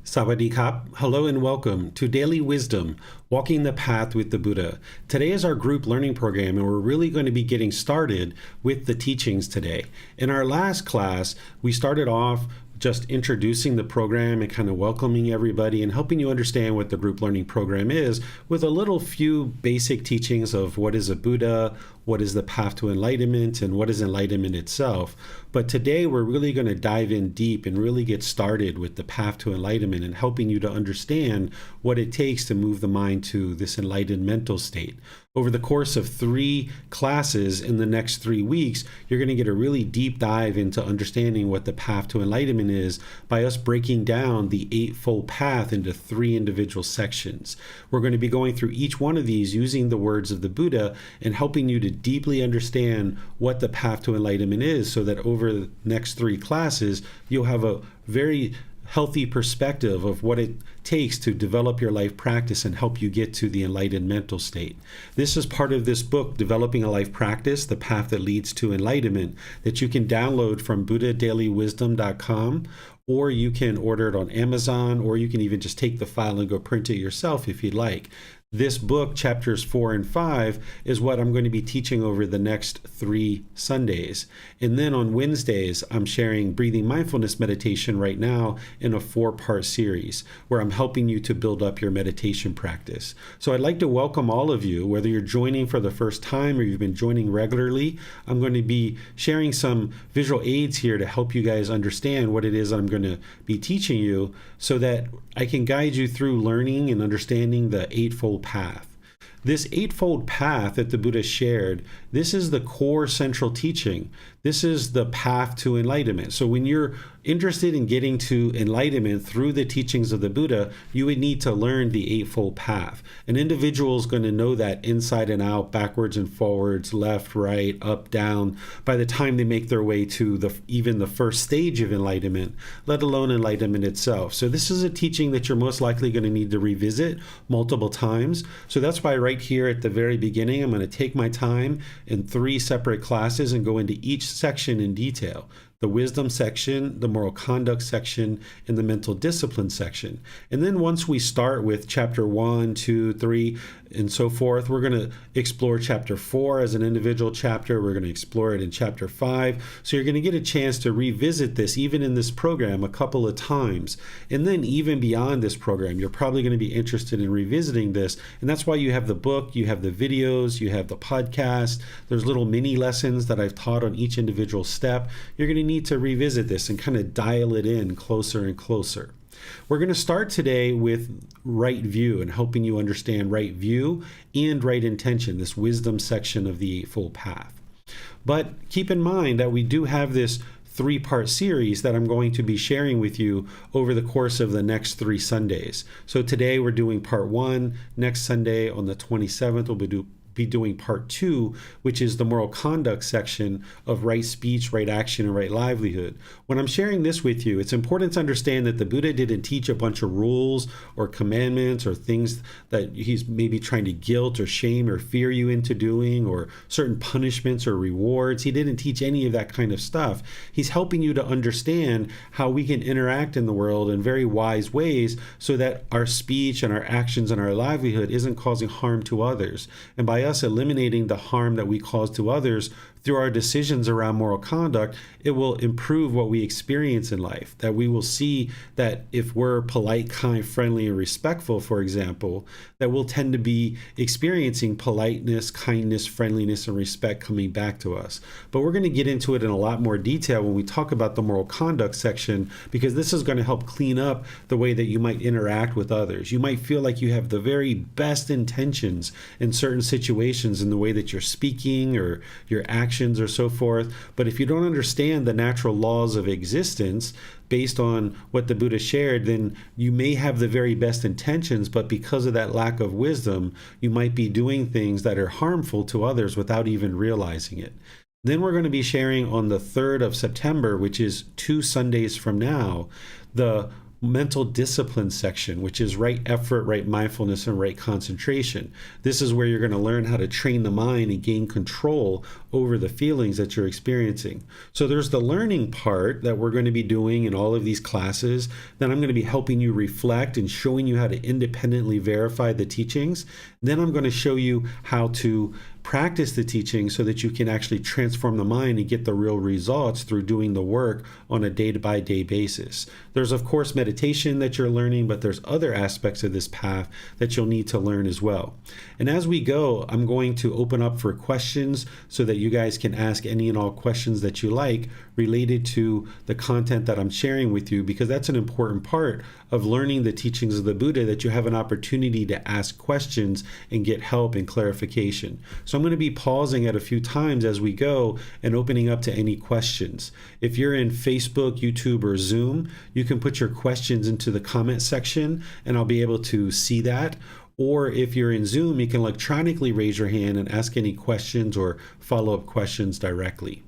Sawadee Kap. Hello and welcome to Daily Wisdom, Walking the Path with the Buddha. Today is our group learning program, and we're really going to be getting started with the teachings today. In our last class, we started off just introducing the program and kind of welcoming everybody and helping you understand what the group learning program is with a little few basic teachings of what is a Buddha, what is the path to enlightenment, and what is enlightenment itself. But today we're really going to dive in deep and really get started with the path to enlightenment and helping you to understand what it takes to move the mind to this enlightened mental state. Over the course of 3 classes in the next 3 weeks, you're going to get a really deep dive into understanding what the path to enlightenment is by us breaking down the Eightfold Path into 3 individual sections. We're going to be going through each one of these using the words of the Buddha and helping you to deeply understand what the path to enlightenment is, so that over the next 3 classes, you'll have a very healthy perspective of what it takes to develop your life practice and help you get to the enlightened mental state. This is part of this book, Developing a Life Practice, The Path That Leads to Enlightenment, that you can download from buddhadailywisdom.com, or you can order it on Amazon, or you can even just take the file and go print it yourself if you'd like. This book, chapters 4 and 5, is what I'm going to be teaching over the next 3 Sundays. And then on Wednesdays, I'm sharing breathing mindfulness meditation right now in a 4-part series where I'm helping you to build up your meditation practice. So I'd like to welcome all of you, whether you're joining for the first time or you've been joining regularly. I'm going to be sharing some visual aids here to help you guys understand what it is I'm going to be teaching you so that I can guide you through learning and understanding the Eightfold Path. This Eightfold Path that the Buddha shared, this is the core central teaching. This is the path to enlightenment. So when you're interested in getting to enlightenment through the teachings of the Buddha, you would need to learn the Eightfold Path. An individual is going to know that inside and out, backwards and forwards, left, right, up, down, by the time they make their way to even the first stage of enlightenment, let alone enlightenment itself. So this is a teaching that you're most likely going to need to revisit multiple times. So that's why right here at the very beginning, I'm going to take my time in 3 separate classes and go into each section in detail. The wisdom section, the moral conduct section, and the mental discipline section. And then once we start with chapter 1, 2, 3, and so forth, we're going to explore chapter 4 as an individual chapter. We're going to explore it in chapter 5. So you're going to get a chance to revisit this even in this program a couple of times. And then even beyond this program, you're probably going to be interested in revisiting this. And that's why you have the book, you have the videos, you have the podcast. There's little mini lessons that I've taught on each individual step. You're going to need to revisit this and kind of dial it in closer and closer. We're going to start today with right view and helping you understand right view and right intention, this wisdom section of the Eightfold Path. But keep in mind that we do have this 3-part series that I'm going to be sharing with you over the course of the next 3 Sundays. So today we're doing part 1. Next Sunday on the 27th, we'll be doing part 2, which is the moral conduct section of right speech, right action, and right livelihood. When I'm sharing this with you, it's important to understand that the Buddha didn't teach a bunch of rules or commandments or things that he's maybe trying to guilt or shame or fear you into doing, or certain punishments or rewards. He didn't teach any of that kind of stuff. He's helping you to understand how we can interact in the world in very wise ways so that our speech and our actions and our livelihood isn't causing harm to others. And by us eliminating the harm that we cause to others through our decisions around moral conduct, it will improve what we experience in life. That we will see that if we're polite, kind, friendly, and respectful, for example, that we'll tend to be experiencing politeness, kindness, friendliness, and respect coming back to us. But we're going to get into it in a lot more detail when we talk about the moral conduct section, because this is going to help clean up the way that you might interact with others. You might feel like you have the very best intentions in certain situations in the way that you're speaking or your actions or so forth. But if you don't understand the natural laws of existence based on what the Buddha shared, then you may have the very best intentions, but because of that lack of wisdom, you might be doing things that are harmful to others without even realizing it. Then we're going to be sharing on the 3rd of September, which is 2 Sundays from now, the mental discipline section, which is right effort, right mindfulness, and right concentration. This is where you're going to learn how to train the mind and gain control over the feelings that you're experiencing. So there's the learning part that we're going to be doing in all of these classes. Then I'm going to be helping you reflect and showing you how to independently verify the teachings. Then I'm going to show you how to practice the teaching so that you can actually transform the mind and get the real results through doing the work on a day-by-day basis. There's, of course, meditation that you're learning, but there's other aspects of this path that you'll need to learn as well. And as we go, I'm going to open up for questions so that you guys can ask any and all questions that you like related to the content that I'm sharing with you, because that's an important part of learning the teachings of the Buddha, that you have an opportunity to ask questions and get help and clarification. So I'm going to be pausing at a few times as we go and opening up to any questions. If you're in Facebook, YouTube, or Zoom, you can put your questions into the comment section and I'll be able to see that. Or if you're in Zoom, you can electronically raise your hand and ask any questions or follow-up questions directly.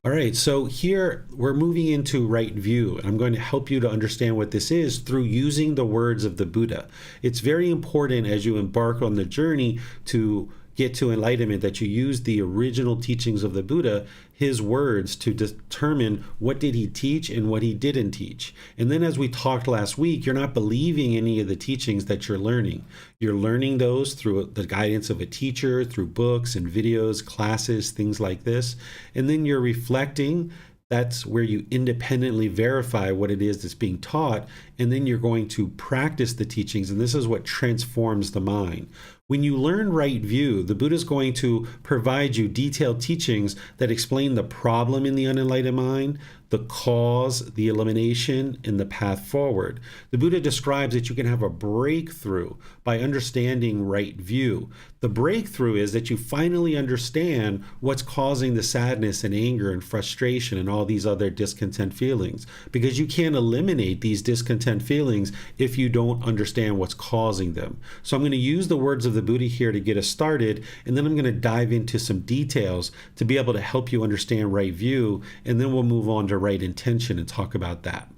All right, so here we're moving into right view. I'm going to help you to understand what this is through using the words of the Buddha. It's very important as you embark on the journey to get to enlightenment that you use the original teachings of the Buddha, his words, to determine what did he teach and what he didn't teach. And then, as we talked last week, you're not believing any of the teachings that you're learning. You're learning those through the guidance of a teacher, through books and videos, classes, things like this. And then you're reflecting. That's where you independently verify what it is that's being taught, and then you're going to practice the teachings, and this is what transforms the mind. When you learn right view, the Buddha is going to provide you detailed teachings that explain the problem in the unenlightened mind, the cause, the elimination, and the path forward. The Buddha describes that you can have a breakthrough by understanding right view. The breakthrough is that you finally understand what's causing the sadness and anger and frustration and all these other discontent feelings, because you can't eliminate these discontent feelings if you don't understand what's causing them. So I'm going to use the words of the Buddha here to get us started, and then I'm going to dive into some details to be able to help you understand right view, and then we'll move on to right intention and talk about that.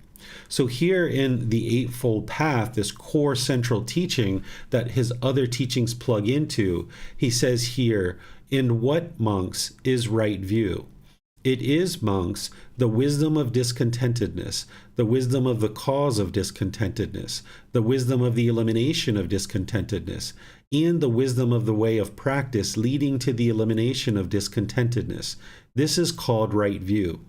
So here in the Eightfold Path, this core central teaching that his other teachings plug into, he says here, in what, monks, is right view? It is, monks, the wisdom of discontentedness, the wisdom of the cause of discontentedness, the wisdom of the elimination of discontentedness, and the wisdom of the way of practice leading to the elimination of discontentedness. This is called right view.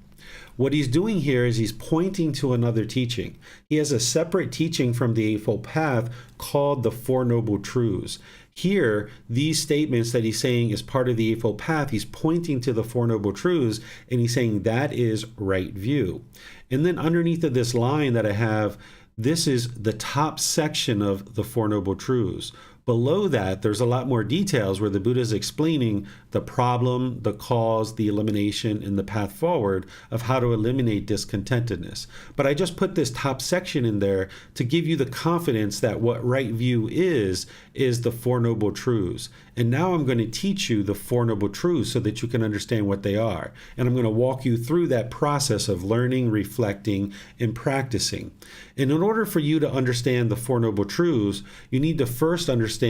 What he's doing here is he's pointing to another teaching. He has a separate teaching from the Eightfold Path called the Four Noble Truths. Here, these statements that he's saying is part of the Eightfold Path, he's pointing to the Four Noble Truths, and he's saying that is right view. And then underneath of this line that I have, this is the top section of the Four Noble Truths. Below that, there's a lot more details where the Buddha is explaining the problem, the cause, the elimination, and the path forward of how to eliminate discontentedness. But I just put this top section in there to give you the confidence that what right view is the Four Noble Truths. And now I'm going to teach you the Four Noble Truths so that you can understand what they are. And I'm going to walk you through that process of learning, reflecting, and practicing. And in order for you to understand the Four Noble Truths, you need to first understand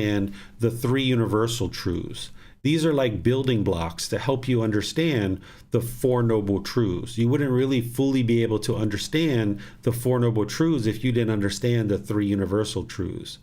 the three universal truths. These are like building blocks to help you understand the Four Noble Truths. You wouldn't really fully be able to understand the Four Noble Truths if you didn't understand the three universal truths.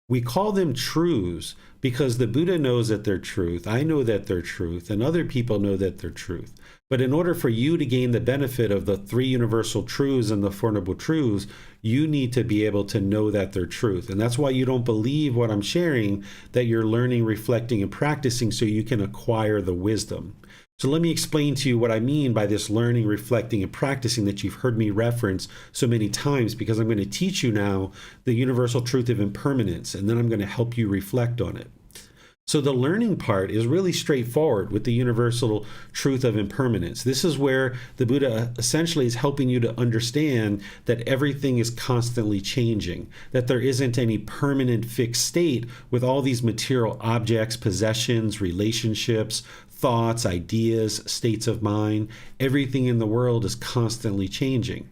We call them truths because the Buddha knows that they're truth, I know that they're truth, and other people know that they're truth. But in order for you to gain the benefit of the three universal truths and the Four Noble Truths, you need to be able to know that they're truth. And that's why you don't believe what I'm sharing, that you're learning, reflecting, and practicing so you can acquire the wisdom. So let me explain to you what I mean by this learning, reflecting, and practicing that you've heard me reference so many times, because I'm going to teach you now the universal truth of impermanence, and then I'm going to help you reflect on it. So the learning part is really straightforward with the universal truth of impermanence. This is where the Buddha essentially is helping you to understand that everything is constantly changing, that there isn't any permanent fixed state with all these material objects, possessions, relationships, thoughts, ideas, states of mind. Everything in the world is constantly changing.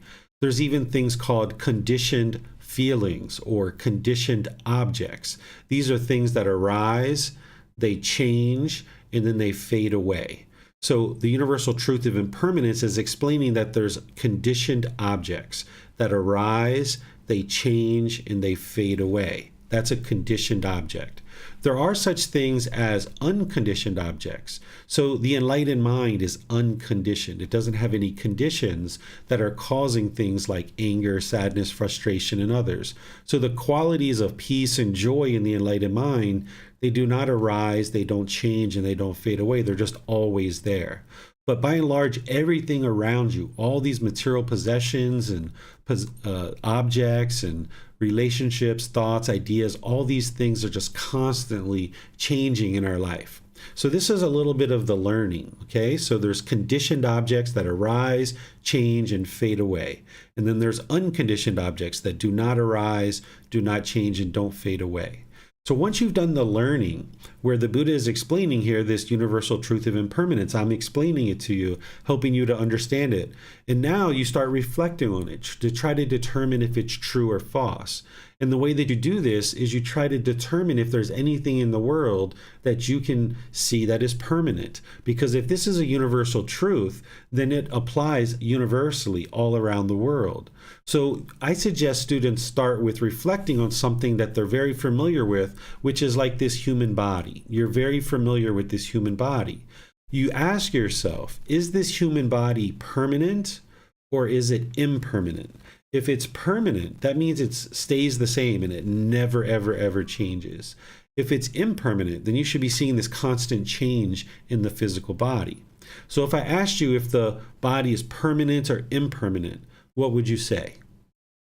There's even things called conditioned feelings or conditioned objects. These are things that arise, they change, and then they fade away. So the universal truth of impermanence is explaining that there's conditioned objects that arise, they change, and they fade away. That's a conditioned object. There are such things as unconditioned objects. So the enlightened mind is unconditioned. It doesn't have any conditions that are causing things like anger, sadness, frustration, and others. So the qualities of peace and joy in the enlightened mind, they do not arise, they don't change, and they don't fade away. They're just always there. But by and large, everything around you, all these material possessions and objects and relationships, thoughts, ideas, all these things are just constantly changing in our life. So this is a little bit of the learning, okay? So there's conditioned objects that arise, change, and fade away. And then there's unconditioned objects that do not arise, do not change, and don't fade away. So once you've done the learning, where the Buddha is explaining here this universal truth of impermanence, I'm explaining it to you, helping you to understand it. And now you start reflecting on it to try to determine if it's true or false. And the way that you do this is you try to determine if there's anything in the world that you can see that is permanent. Because if this is a universal truth, then it applies universally all around the world. So I suggest students start with reflecting on something that they're very familiar with, which is like this human body. You're very familiar with this human body. You ask yourself, is this human body permanent or is it impermanent? If it's permanent, that means it stays the same and it never, ever, ever changes. If it's impermanent, then you should be seeing this constant change in the physical body. So if I asked you if the body is permanent or impermanent, what would you say?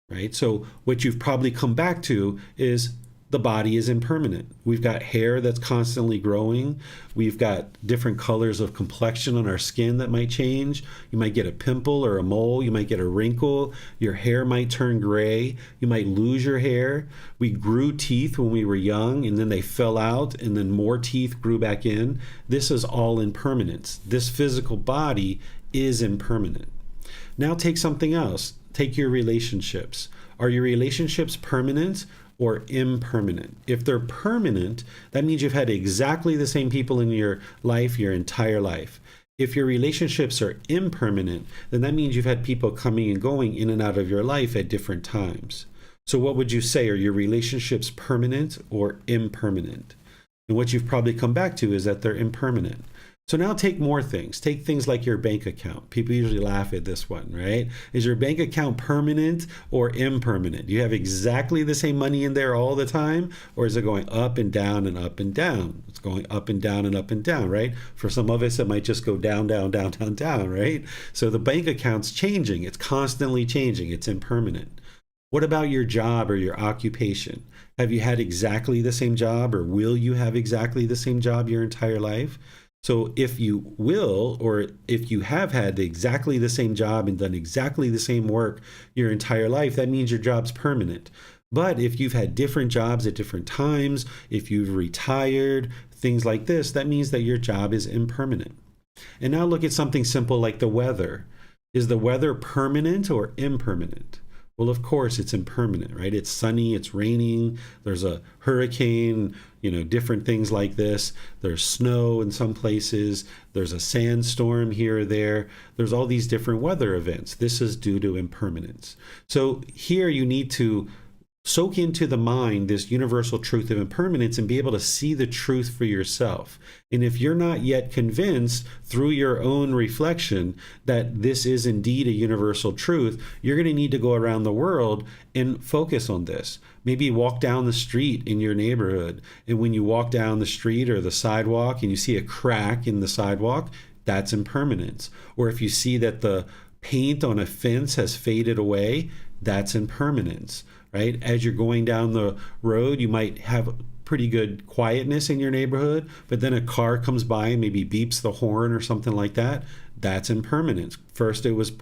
Right? So what you've probably come back to is the body is impermanent. We've got hair that's constantly growing. We've got different colors of complexion on our skin that might change. You might get a pimple or a mole. You might get a wrinkle. Your hair might turn gray. You might lose your hair. We grew teeth when we were young and then they fell out and then more teeth grew back in. This is all impermanence. This physical body is impermanent. Now take something else. Take your relationships. Are your relationships permanent or impermanent? If they're permanent, that means you've had exactly the same people in your life your entire life. If your relationships are impermanent, then that means you've had people coming and going in and out of your life at different times. So what would you say? Are your relationships permanent or impermanent? And what you've probably come back to is that they're impermanent. So now take more things. Take things like your bank account. People usually laugh at this one, right? Is your bank account permanent or impermanent? Do you have exactly the same money in there all the time? Or is it going up and down and up and down? It's going up and down and up and down, right? For some of us, it might just go down, down, down, down, down, right? So the bank account's changing. It's constantly changing. It's impermanent. What about your job or your occupation? Have you had exactly the same job or will you have exactly the same job your entire life? So if you will, or if you have had exactly the same job and done exactly the same work your entire life, that means your job's permanent. But if you've had different jobs at different times, if you've retired, things like this, that means that your job is impermanent. And now look at something simple like the weather. Is the weather permanent or impermanent? Well, of course, it's impermanent, right? It's sunny, it's raining, there's a hurricane, different things like this. There's snow in some places. There's a sandstorm here or there. There's all these different weather events. This is due to impermanence. So here you need to soak into the mind this universal truth of impermanence and be able to see the truth for yourself. And if you're not yet convinced through your own reflection that this is indeed a universal truth, you're going to need to go around the world and focus on this. Maybe walk down the street in your neighborhood. And when you walk down the street or the sidewalk and you see a crack in the sidewalk, that's impermanence. Or if you see that the paint on a fence has faded away, that's impermanence. Right? As you're going down the road, you might have pretty good quietness in your neighborhood, but then a car comes by and maybe beeps the horn or something like that. That's impermanence. First it was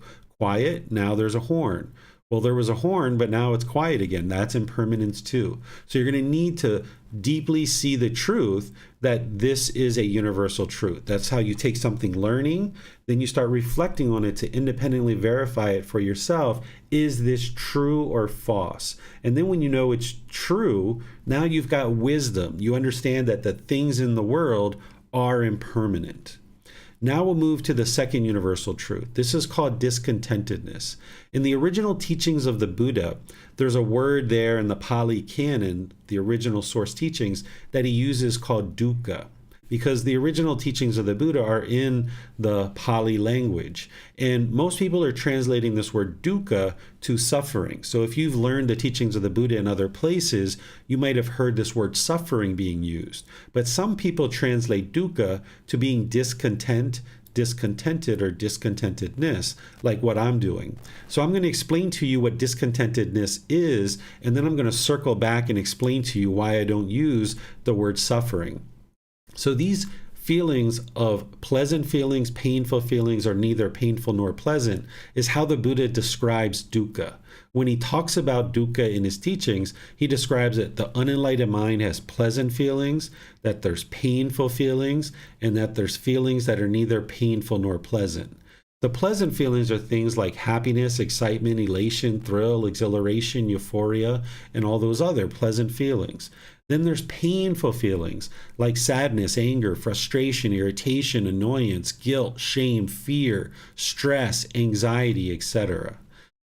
quiet, now there's a horn. Well, there was a horn, but now it's quiet again. That's impermanence too. So you're going to need to deeply see the truth that this is a universal truth. That's how you take something learning, then you start reflecting on it to independently verify it for yourself. Is this true or false? And then when you know it's true, now you've got wisdom. You understand that the things in the world are impermanent. Now we'll move to the second universal truth. This is called discontentedness. In the original teachings of the Buddha, there's a word there in the Pali Canon, the original source teachings, that he uses called dukkha, because the original teachings of the Buddha are in the Pali language. And most people are translating this word dukkha to suffering. So if you've learned the teachings of the Buddha in other places, you might have heard this word suffering being used. But some people translate dukkha to being discontent, discontented, or discontentedness, like what I'm doing. So I'm going to explain to you what discontentedness is, and then I'm going to circle back and explain to you why I don't use the word suffering. So these feelings of pleasant feelings, painful feelings, or neither painful nor pleasant, is how the Buddha describes dukkha. When he talks about dukkha in his teachings, he describes that the unenlightened mind has pleasant feelings, that there's painful feelings, and that there's feelings that are neither painful nor pleasant. The pleasant feelings are things like happiness, excitement, elation, thrill, exhilaration, euphoria, and all those other pleasant feelings. Then there's painful feelings like sadness, anger, frustration, irritation, annoyance, guilt, shame, fear, stress, anxiety, etc.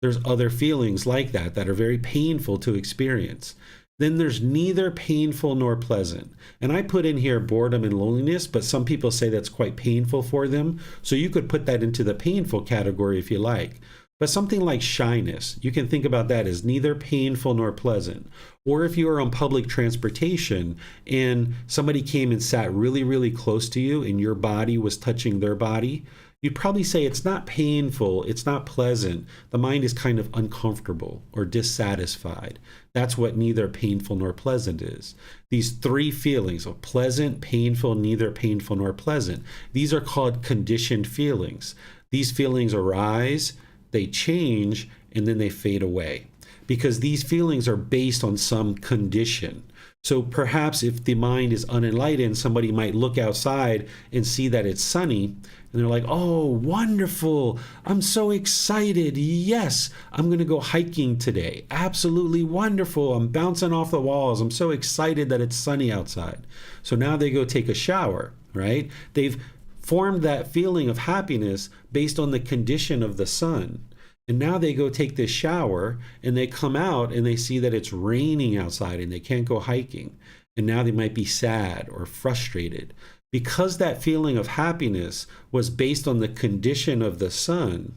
There's other feelings like that that are very painful to experience. Then there's neither painful nor pleasant. And I put in here boredom and loneliness, but some people say that's quite painful for them. So you could put that into the painful category if you like. But something like shyness, you can think about that as neither painful nor pleasant. Or if you are on public transportation and somebody came and sat really, really close to you and your body was touching their body, you'd probably say it's not painful, it's not pleasant. The mind is kind of uncomfortable or dissatisfied. That's what neither painful nor pleasant is. These three feelings of pleasant, painful, neither painful nor pleasant, these are called conditioned feelings. These feelings arise, they change, and then they fade away because these feelings are based on some condition. So perhaps if the mind is unenlightened, somebody might look outside and see that it's sunny, and they're like, oh, wonderful. I'm so excited. Yes, I'm going to go hiking today. Absolutely wonderful. I'm bouncing off the walls. I'm so excited that it's sunny outside. So now they go take a shower, right? They've formed that feeling of happiness based on the condition of the sun. And now they go take this shower and they come out and they see that it's raining outside and they can't go hiking. And now they might be sad or frustrated because that feeling of happiness was based on the condition of the sun,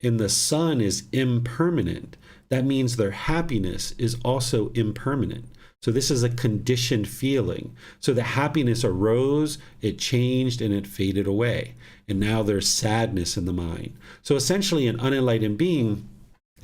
and the sun is impermanent. That means their happiness is also impermanent. So this is a conditioned feeling. So the happiness arose, it changed, and it faded away. And now there's sadness in the mind. So essentially an unenlightened being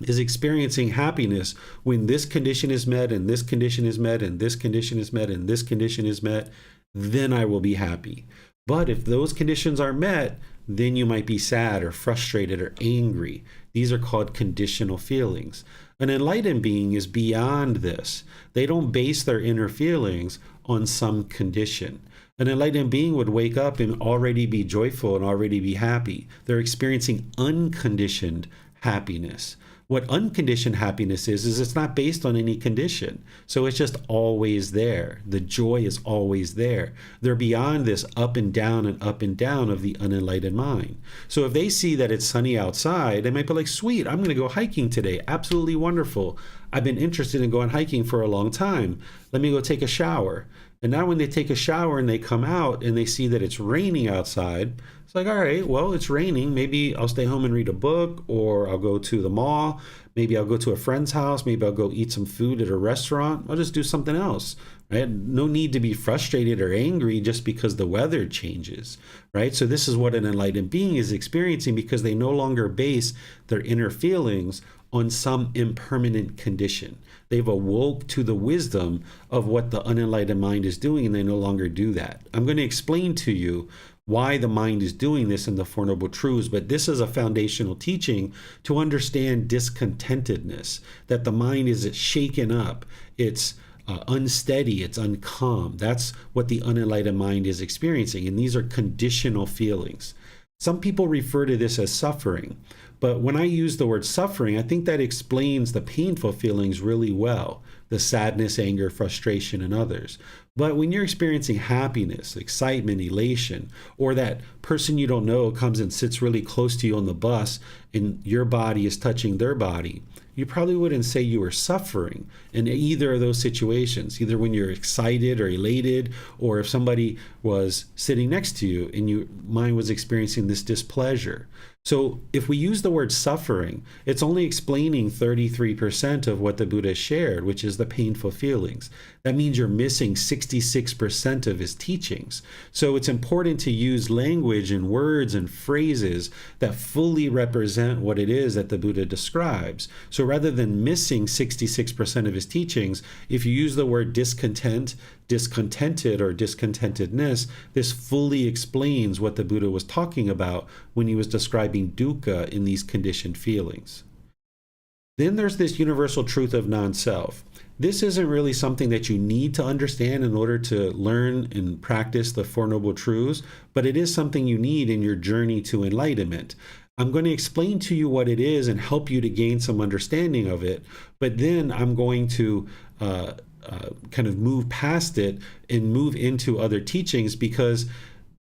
is experiencing happiness when this condition is met, and this condition is met, and this condition is met, and this condition is met, then I will be happy. But if those conditions are met, then you might be sad or frustrated or angry. These are called conditional feelings. An enlightened being is beyond this. They don't base their inner feelings on some condition. An enlightened being would wake up and already be joyful and already be happy. They're experiencing unconditioned happiness. What unconditioned happiness is it's not based on any condition. So it's just always there. The joy is always there. They're beyond this up and down of the unenlightened mind. So if they see that it's sunny outside, they might be like, sweet, I'm going to go hiking today. Absolutely wonderful. I've been interested in going hiking for a long time. Let me go take a shower. And now when they take a shower and they come out and they see that it's raining outside, it's like, all right, well, it's raining. Maybe I'll stay home and read a book, or I'll go to the mall. Maybe I'll go to a friend's house. Maybe I'll go eat some food at a restaurant. I'll just do something else, right? No need to be frustrated or angry just because the weather changes, right? So this is what an enlightened being is experiencing because they no longer base their inner feelings on some impermanent condition. They've awoke to the wisdom of what the unenlightened mind is doing, and they no longer do that. I'm going to explain to you why the mind is doing this in the Four Noble Truths, but this is a foundational teaching to understand discontentedness, that the mind is shaken up, it's unsteady, it's uncalm. That's what the unenlightened mind is experiencing, and these are conditional feelings. Some people refer to this as suffering, but when I use the word suffering, I think that explains the painful feelings really well, the sadness, anger, frustration, and others. But when you're experiencing happiness, excitement, elation, or that person you don't know comes and sits really close to you on the bus and your body is touching their body, you probably wouldn't say you were suffering in either of those situations, either when you're excited or elated, or if somebody was sitting next to you and your mind was experiencing this displeasure. So if we use the word suffering, it's only explaining 33% of what the Buddha shared, which is the painful feelings. That means you're missing 66% of his teachings. So it's important to use language and words and phrases that fully represent what it is that the Buddha describes. So rather than missing 66% of his teachings, if you use the word discontent, discontented, or discontentedness, this fully explains what the Buddha was talking about when he was describing dukkha in these conditioned feelings. Then there's this universal truth of non-self. This isn't really something that you need to understand in order to learn and practice the Four Noble Truths, but it is something you need in your journey to enlightenment. I'm going to explain to you what it is and help you to gain some understanding of it, but then I'm going to kind of move past it and move into other teachings, because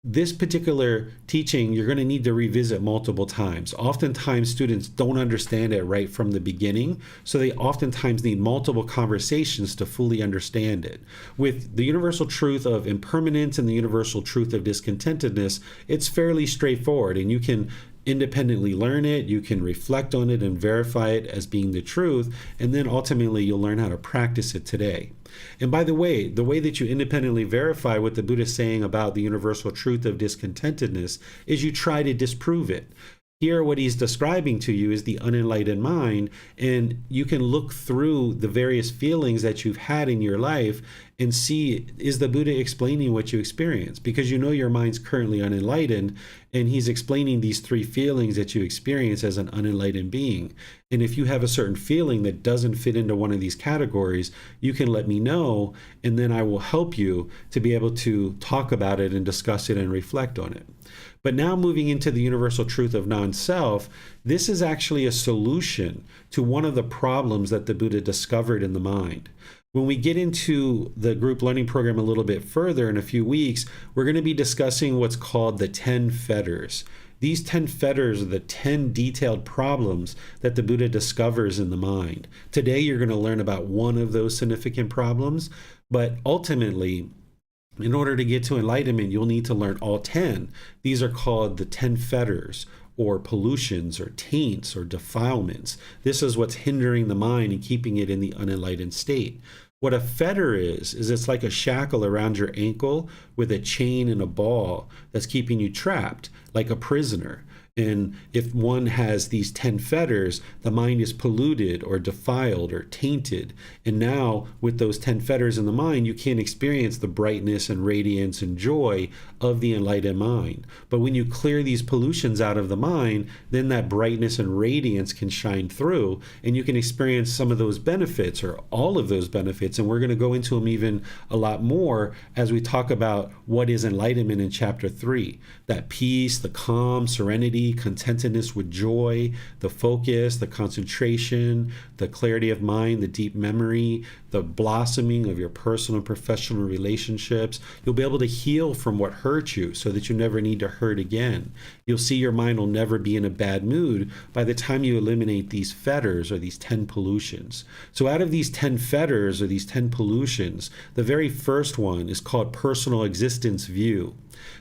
this particular teaching you're going to need to revisit multiple times. Oftentimes students don't understand it right from the beginning, so they oftentimes need multiple conversations to fully understand it. With the universal truth of impermanence and the universal truth of discontentedness, it's fairly straightforward, and you can independently learn it, you can reflect on it and verify it as being the truth, and then ultimately you'll learn how to practice it today. And by the way that you independently verify what the Buddha is saying about the universal truth of discontentedness is you try to disprove it. Here, what he's describing to you is the unenlightened mind, and you can look through the various feelings that you've had in your life and see, is the Buddha explaining what you experience? Because you know your mind's currently unenlightened, and he's explaining these three feelings that you experience as an unenlightened being. And if you have a certain feeling that doesn't fit into one of these categories, you can let me know, and then I will help you to be able to talk about it and discuss it and reflect on it. But now moving into the universal truth of non-self, this is actually a solution to one of the problems that the Buddha discovered in the mind. When we get into the group learning program a little bit further in a few weeks, we're going to be discussing what's called the 10 fetters. These 10 fetters are the 10 detailed problems that the Buddha discovers in the mind. Today, you're going to learn about one of those significant problems, but ultimately, in order to get to enlightenment, you'll need to learn all 10. These are called the 10 fetters, or pollutions, or taints, or defilements. This is what's hindering the mind and keeping it in the unenlightened state. What a fetter is it's like a shackle around your ankle with a chain and a ball that's keeping you trapped, like a prisoner. And if one has these 10 fetters, the mind is polluted or defiled or tainted. And now with those 10 fetters in the mind, you can't experience the brightness and radiance and joy of the enlightened mind. But when you clear these pollutions out of the mind, then that brightness and radiance can shine through, and you can experience some of those benefits or all of those benefits. And we're going to go into them even a lot more as we talk about what is enlightenment in chapter 3. That peace, the calm, serenity, contentedness with joy, the focus, the concentration, the clarity of mind, the deep memory, the blossoming of your personal and professional relationships. You'll be able to heal from what hurt you so that you never need to hurt again. You'll see your mind will never be in a bad mood by the time you eliminate these fetters or these 10 pollutions. So out of these 10 fetters or these 10 pollutions, the very first one is called personal existence view.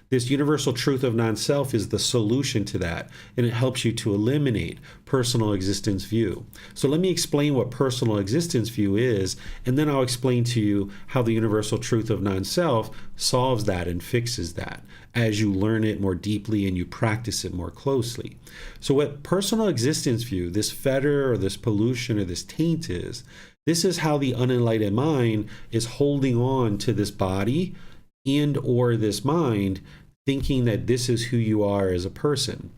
This universal truth of non-self is the solution to that, and it helps you to eliminate personal existence view. So let me explain what personal existence view is, and then I'll explain to you how the universal truth of non-self solves that and fixes that as you learn it more deeply and you practice it more closely. So what personal existence view, this fetter or this pollution or this taint is, this is how the unenlightened mind is holding on to this body and or this mind thinking that this is who you are as a person.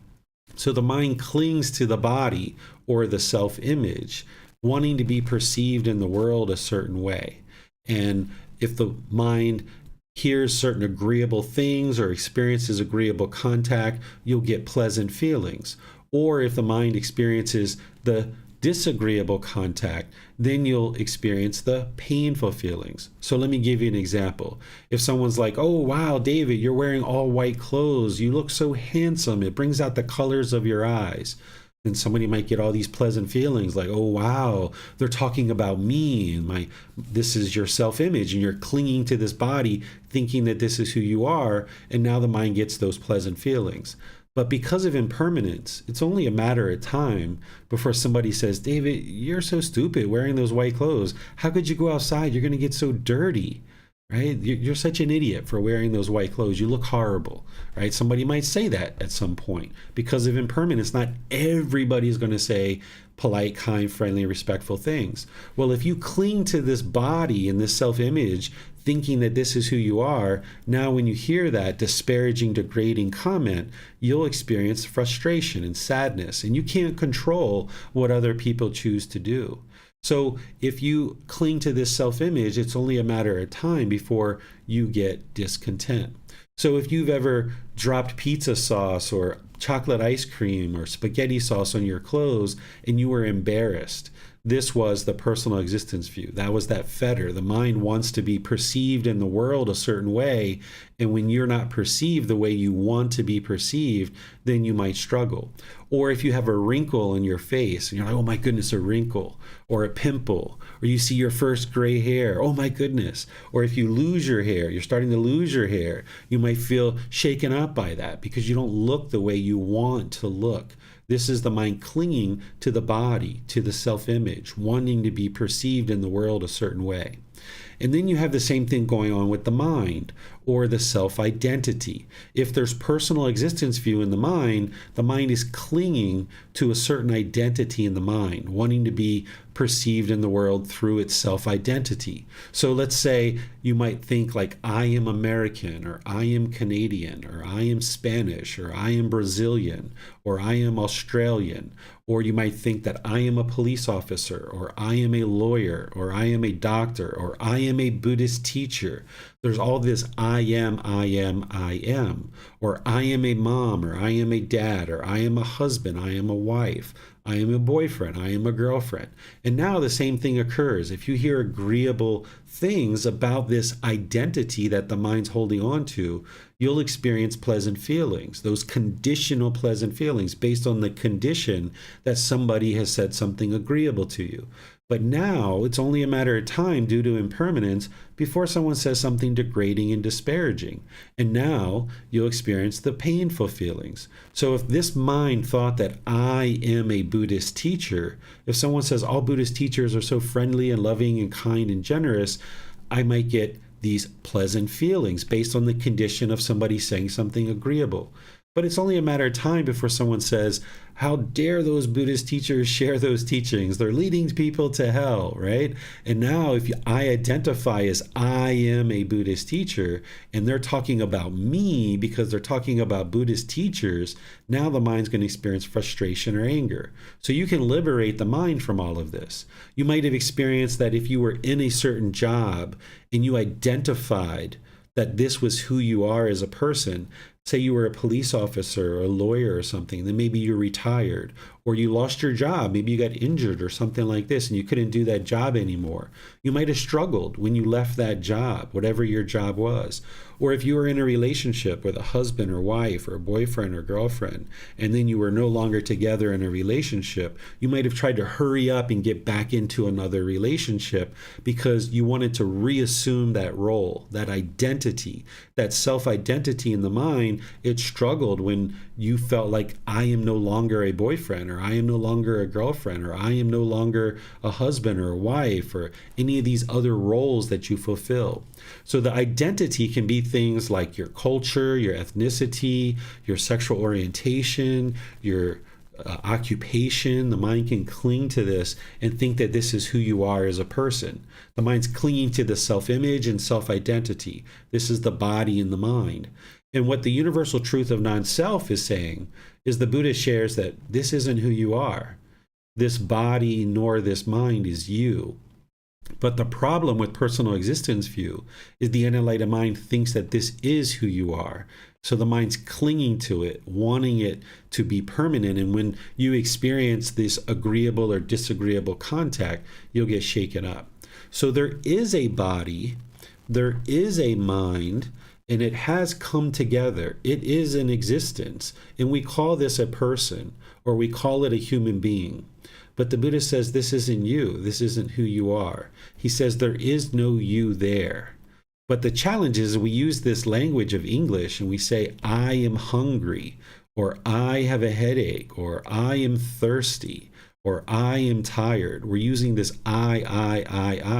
So the mind clings to the body or the self-image, wanting to be perceived in the world a certain way. And if the mind hears certain agreeable things or experiences agreeable contact, you'll get pleasant feelings. Or if the mind experiences the disagreeable contact, then you'll experience the painful feelings. So let me give you an example. If someone's like, oh, wow, David, you're wearing all white clothes. You look so handsome. It brings out the colors of your eyes. Then somebody might get all these pleasant feelings like, oh, wow, they're talking about me and this is your self-image, and you're clinging to this body thinking that this is who you are. And now the mind gets those pleasant feelings. But because of impermanence, it's only a matter of time before somebody says, David, you're so stupid wearing those white clothes. How could you go outside? You're going to get so dirty, right? You're such an idiot for wearing those white clothes. You look horrible, right? Somebody might say that at some point. Because of impermanence, not everybody is going to say polite, kind, friendly, respectful things. Well, if you cling to this body and this self-image, thinking that this is who you are, now when you hear that disparaging, degrading comment, you'll experience frustration and sadness, and you can't control what other people choose to do. So if you cling to this self-image, it's only a matter of time before you get discontent. So if you've ever dropped pizza sauce or chocolate ice cream or spaghetti sauce on your clothes and you were embarrassed, this was the personal existence view. That was that fetter. The mind wants to be perceived in the world a certain way. And when you're not perceived the way you want to be perceived, then you might struggle. Or if you have a wrinkle in your face and you're like, oh my goodness, a wrinkle, or a pimple, or you see your first gray hair, oh my goodness. Or if you lose your hair, you're starting to lose your hair, you might feel shaken up by that because you don't look the way you want to look. This is the mind clinging to the body, to the self-image, wanting to be perceived in the world a certain way. And then you have the same thing going on with the mind or the self-identity. If there's personal existence view in the mind is clinging to a certain identity in the mind, wanting to be perceived in the world through its self-identity. So let's say you might think like, I am American, or I am Canadian, or I am Spanish, or I am Brazilian, or I am Australian. Or you might think that I am a police officer, or I am a lawyer, or I am a doctor, or I am a Buddhist teacher. There's all this I am, or I am a mom, or I am a dad, or I am a husband, I am a wife, I am a boyfriend, I am a girlfriend. And now the same thing occurs. If you hear agreeable things about this identity that the mind's holding on to, you'll experience pleasant feelings, those conditional pleasant feelings based on the condition that somebody has said something agreeable to you. But now it's only a matter of time due to impermanence before someone says something degrading and disparaging. And now you'll experience the painful feelings. So if this mind thought that I am a Buddhist teacher, if someone says all Buddhist teachers are so friendly and loving and kind and generous, I might get these pleasant feelings based on the condition of somebody saying something agreeable. But it's only a matter of time before someone says, how dare those Buddhist teachers share those teachings? They're leading people to hell, right? And now if I identify as I am a Buddhist teacher and they're talking about me because they're talking about Buddhist teachers, now the mind's going to experience frustration or anger. So you can liberate the mind from all of this. You might have experienced that if you were in a certain job and you identified that this was who you are as a person, say you were a police officer or a lawyer or something, then maybe you're retired or you lost your job. Maybe you got injured or something like this and you couldn't do that job anymore. You might have struggled when you left that job, whatever your job was. Or if you were in a relationship with a husband or wife or a boyfriend or girlfriend, and then you were no longer together in a relationship, you might have tried to hurry up and get back into another relationship because you wanted to reassume that role, that identity, that self-identity in the mind. It struggled when you felt like I am no longer a boyfriend, or I am no longer a girlfriend, or I am no longer a husband or a wife, or any of these other roles that you fulfill. So the identity can be things like your culture, your ethnicity, your sexual orientation, your occupation. The mind can cling to this and think that this is who you are as a person. The mind's clinging to the self-image and self-identity. This is the body and the mind. And what the universal truth of non-self is saying is the Buddha shares that this isn't who you are. This body nor this mind is you. But the problem with personal existence view is the unenlightened mind thinks that this is who you are. So the mind's clinging to it, wanting it to be permanent. And when you experience this agreeable or disagreeable contact, you'll get shaken up. So there is a body, there is a mind, and it has come together. It is an existence. And we call this a person, or we call it a human being. But the Buddha says this isn't you. This isn't who you are. He says there is no you there. But the challenge is we use this language of English and we say, I am hungry, or I have a headache, or I am thirsty, or I am tired. We're using this I,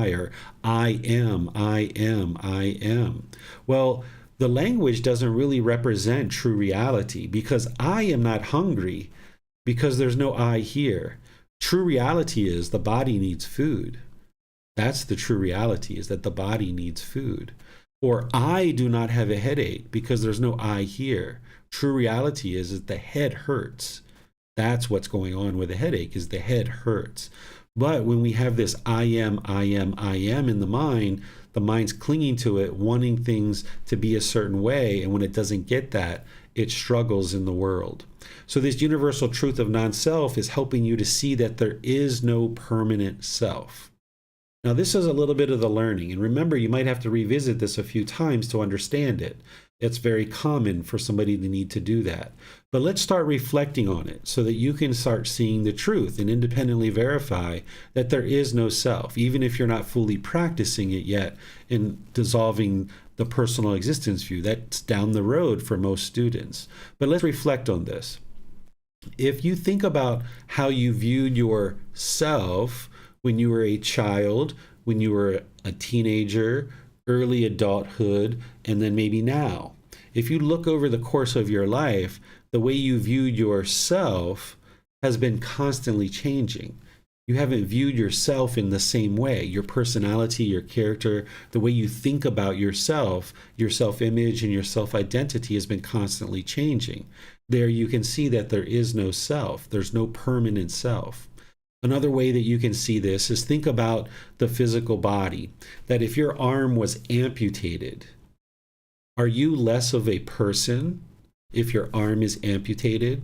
or I am, I am, I am. Well, the language doesn't really represent true reality, because I am not hungry because there's no I here. True reality is the body needs food. That's the true reality, is that the body needs food. Or I do not have a headache because there's no I here. True reality is that the head hurts. That's what's going on with a headache, is the head hurts. But when we have this I am in the mind's clinging to it, wanting things to be a certain way. And when it doesn't get that, it struggles in the world. So this universal truth of non-self is helping you to see that there is no permanent self. Now, this is a little bit of the learning. And remember, you might have to revisit this a few times to understand it. It's very common for somebody to need to do that. But let's start reflecting on it so that you can start seeing the truth and independently verify that there is no self, even if you're not fully practicing it yet in dissolving the personal existence view. That's down the road for most students. But let's reflect on this. If you think about how you viewed yourself when you were a child, when you were a teenager, early adulthood, and then maybe now. If you look over the course of your life, the way you viewed yourself has been constantly changing. You haven't viewed yourself in the same way. Your personality, your character, the way you think about yourself, your self-image and your self-identity has been constantly changing. There you can see that there is no self. There's no permanent self. Another way that you can see this is think about the physical body, that if your arm was amputated, are you less of a person if your arm is amputated?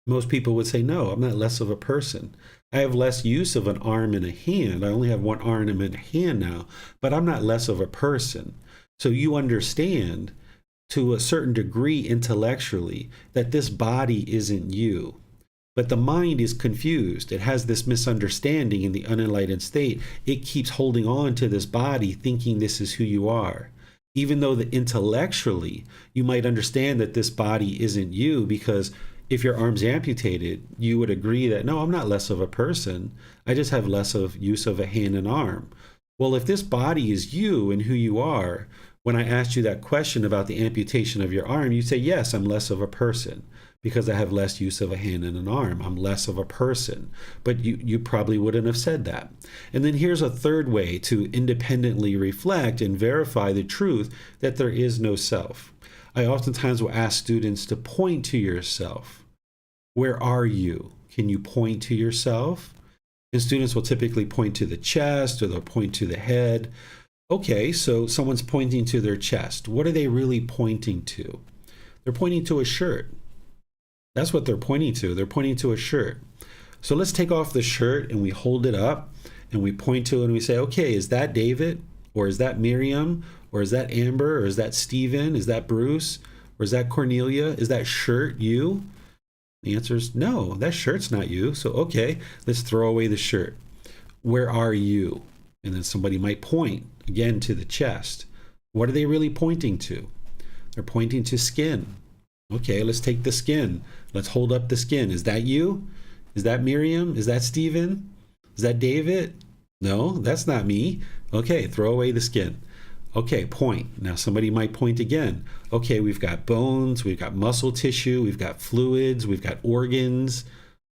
Most people would say, no, I'm not less of a person. I have less use of an arm and a hand. I only have one arm and a hand now, but I'm not less of a person. So you understand to a certain degree intellectually that this body isn't you. But the mind is confused. It has this misunderstanding in the unenlightened state. It keeps holding on to this body, thinking this is who you are. Even though that intellectually, you might understand that this body isn't you, because if your arm's amputated, you would agree that, no, I'm not less of a person. I just have less of use of a hand and arm. Well, if this body is you and who you are, when I asked you that question about the amputation of your arm, you say, yes, I'm less of a person, because I have less use of a hand and an arm. I'm less of a person. But you probably wouldn't have said that. And then here's a third way to independently reflect and verify the truth that there is no self. I oftentimes will ask students to point to yourself. Where are you? Can you point to yourself? And students will typically point to the chest, or they'll point to the head. Okay, so someone's pointing to their chest. What are they really pointing to? They're pointing to a shirt. That's what they're pointing to. They're pointing to a shirt. So let's take off the shirt and we hold it up and we point to it and we say, okay, is that David? Or is that Miriam? Or is that Amber? Or is that Stephen? Is that Bruce? Or is that Cornelia? Is that shirt you? The answer is no, that shirt's not you. So, okay, let's throw away the shirt. Where are you? And then somebody might point again to the chest. What are they really pointing to? They're pointing to skin. Okay, let's take the skin. Let's hold up the skin. Is that you? Is that Miriam? Is that Stephen? Is that David? No, that's not me. Okay, throw away the skin. Okay, point. Now somebody might point again. Okay, we've got bones, we've got muscle tissue, we've got fluids, we've got organs.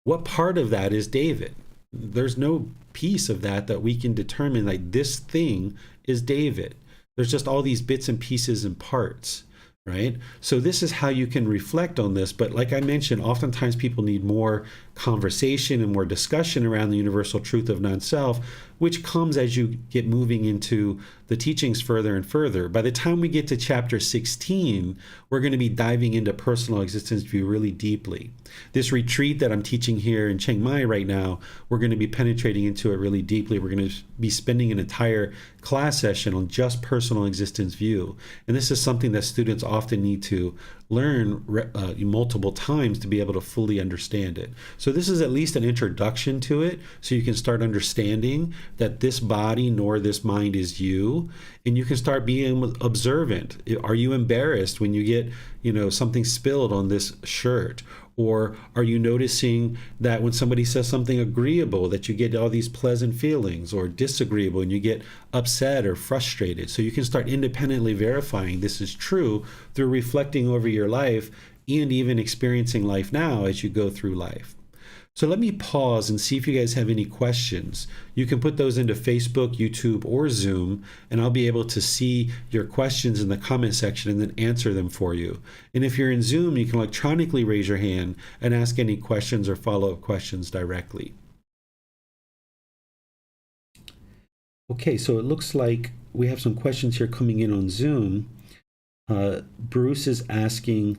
What part of that is David? There's no piece of that we can determine, like, this thing is David. There's just all these bits and pieces and parts. right? So this is how you can reflect on this. But like I mentioned, oftentimes people need more conversation and more discussion around the universal truth of non-self, which comes as you get moving into the teachings further and further. By the time we get to chapter 16, we're going to be diving into personal existence view really deeply. This retreat that I'm teaching here in Chiang Mai right now, we're going to be penetrating into it really deeply. We're going to be spending an entire class session on just personal existence view. And this is something that students often need to learn multiple times to be able to fully understand it. So this is at least an introduction to it, so you can start understanding that this body nor this mind is you, and you can start being observant. Are you embarrassed when you get, something spilled on this shirt? Or are you noticing that when somebody says something agreeable, that you get all these pleasant feelings, or disagreeable and you get upset or frustrated? So you can start independently verifying this is true through reflecting over your life and even experiencing life now as you go through life. So let me pause and see if you guys have any questions. You can put those into Facebook, YouTube, or Zoom, and I'll be able to see your questions in the comment section and then answer them for you. And if you're in Zoom, you can electronically raise your hand and ask any questions or follow-up questions directly. Okay, so it looks like we have some questions here coming in on Zoom. Bruce is asking,